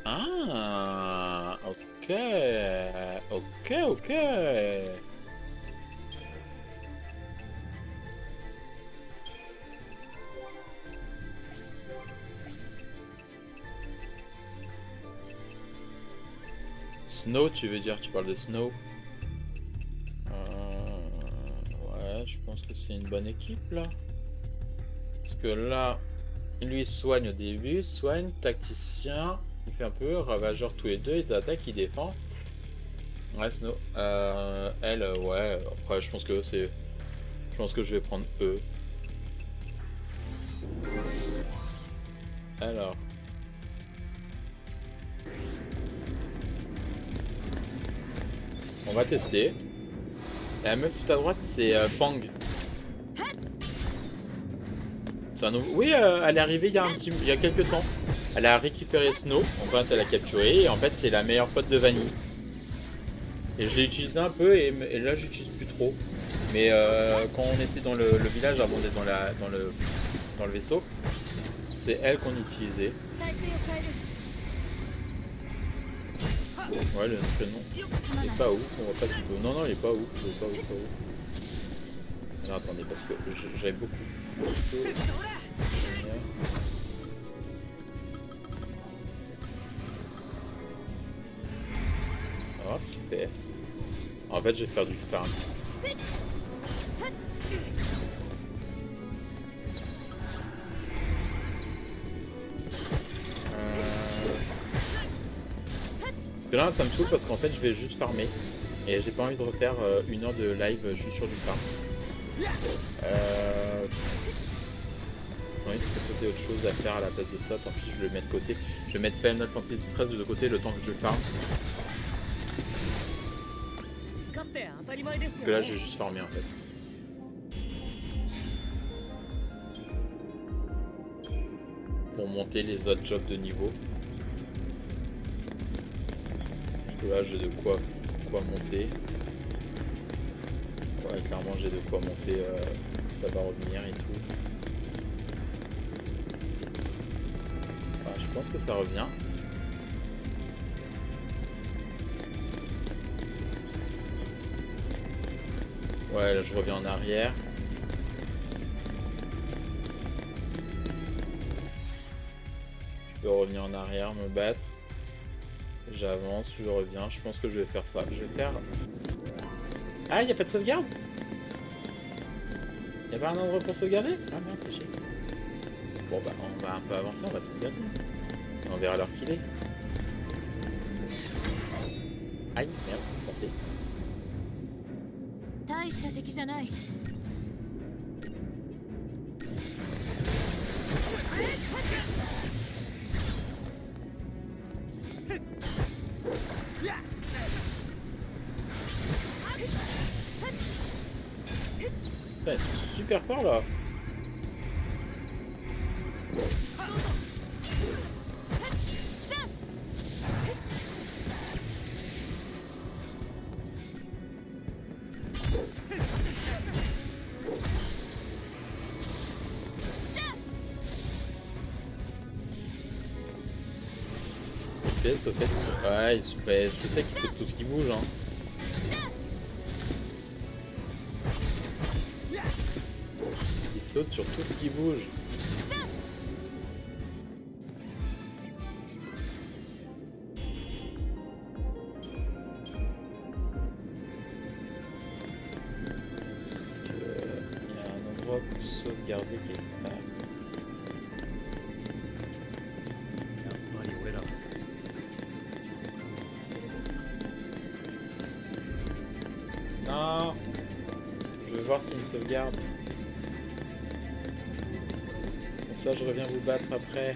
Speaker 1: Ah, ok. Ok, ok. Snow, tu veux dire, tu parles de Snow? Ouais, je pense que c'est une bonne équipe là. Parce que là, lui soigne au début, soigne, tacticien, il fait un peu, ravageur tous les deux, il attaque, il défend. Ouais, Snow. Elle, ouais, après je pense que c'est... Je pense que je vais prendre E. Alors. On va tester. Et la meuf tout à droite, c'est Fang. C'est un nouveau... Oui, elle est arrivée il y a il y a quelques temps. Elle a récupéré Snow. En fait, elle l'a capturé. Et en fait, c'est la meilleure pote de Vanille. Et je l'ai utilisé un peu. Et là, j'utilise plus trop. Mais quand on était dans le village, avant d'être dans le vaisseau, c'est elle qu'on utilisait. Ouais, le prénom. Il est pas ouf, on voit pas ce qu'il faut. Non, non, il est pas ouf, il est pas ouf, pas ouf. Alors attendez, parce que j'avais beaucoup. On va voir ce qu'il fait. En fait, je vais faire du farm. Là, ça me saoule parce qu'en fait, je vais juste farmer. Et j'ai pas envie de refaire 1 heure de live juste sur du farm. envie de proposer autre chose à faire à la place de ça. Tant pis, je le mets de côté. Je vais mettre Final Fantasy XIII de côté le temps que je farm.
Speaker 4: 勝って当たり前ですよ
Speaker 1: Parce que là,
Speaker 4: ね
Speaker 1: j'ai juste farmé en fait. Pour monter les autres jobs de niveau. Parce que là, j'ai de quoi monter. Ouais, clairement, j'ai de quoi monter. Ça va revenir et tout. Je pense que ça revient. Ouais, là je reviens en arrière. Je peux revenir en arrière, me battre. J'avance, je reviens. Je pense que je vais faire ça. Je vais faire... Ah, il n'y a pas de sauvegarde? Il n'y a pas un endroit pour sauvegarder? Ah merde, c'est chier. Bon bah, on va un peu avancer, on va sauvegarder. On verra l'heure qu'il est. Aïe, merde, pensez.
Speaker 5: 大した敵じゃない
Speaker 1: Putain, ils sont super forts là. FPS, au fait, ils sont... Ouais, ils sont... Ouais, je sais qu'ils sautent tout ce qui bouge, hein. Ils sautent sur tout ce qui bouge. Est-ce qu'il y a un endroit pour sauvegarder quelque part? Non, je veux voir s'il y a une sauvegarde. Comme ça, je reviens vous battre après.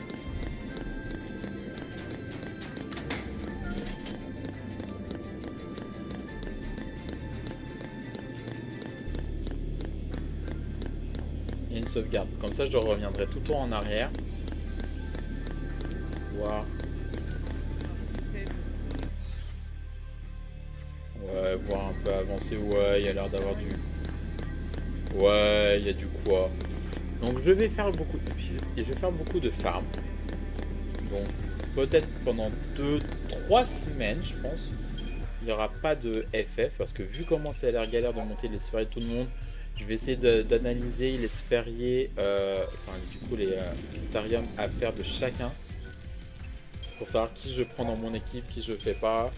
Speaker 1: Il y a une sauvegarde. Comme ça, je reviendrai tout le temps en arrière. Voir. Ouais, voir un peu avancer. Ouais, il y a l'air d'avoir du... Ouais, il y a du quoi. Donc je vais faire beaucoup de farm. Donc peut-être pendant 2-3 semaines, je pense. Il n'y aura pas de FF parce que vu comment ça a l'air galère de monter les sphériés de tout le monde, je vais essayer d'analyser les sphériés, enfin du coup les crystariums à faire de chacun. Pour savoir qui je prends dans mon équipe, qui je fais pas.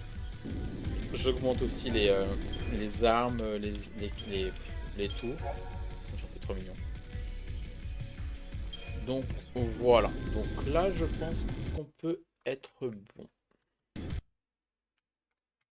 Speaker 1: J'augmente aussi les armes, les tout. J'en fais 3 millions. Donc voilà. Donc là, je pense qu'on peut être bon.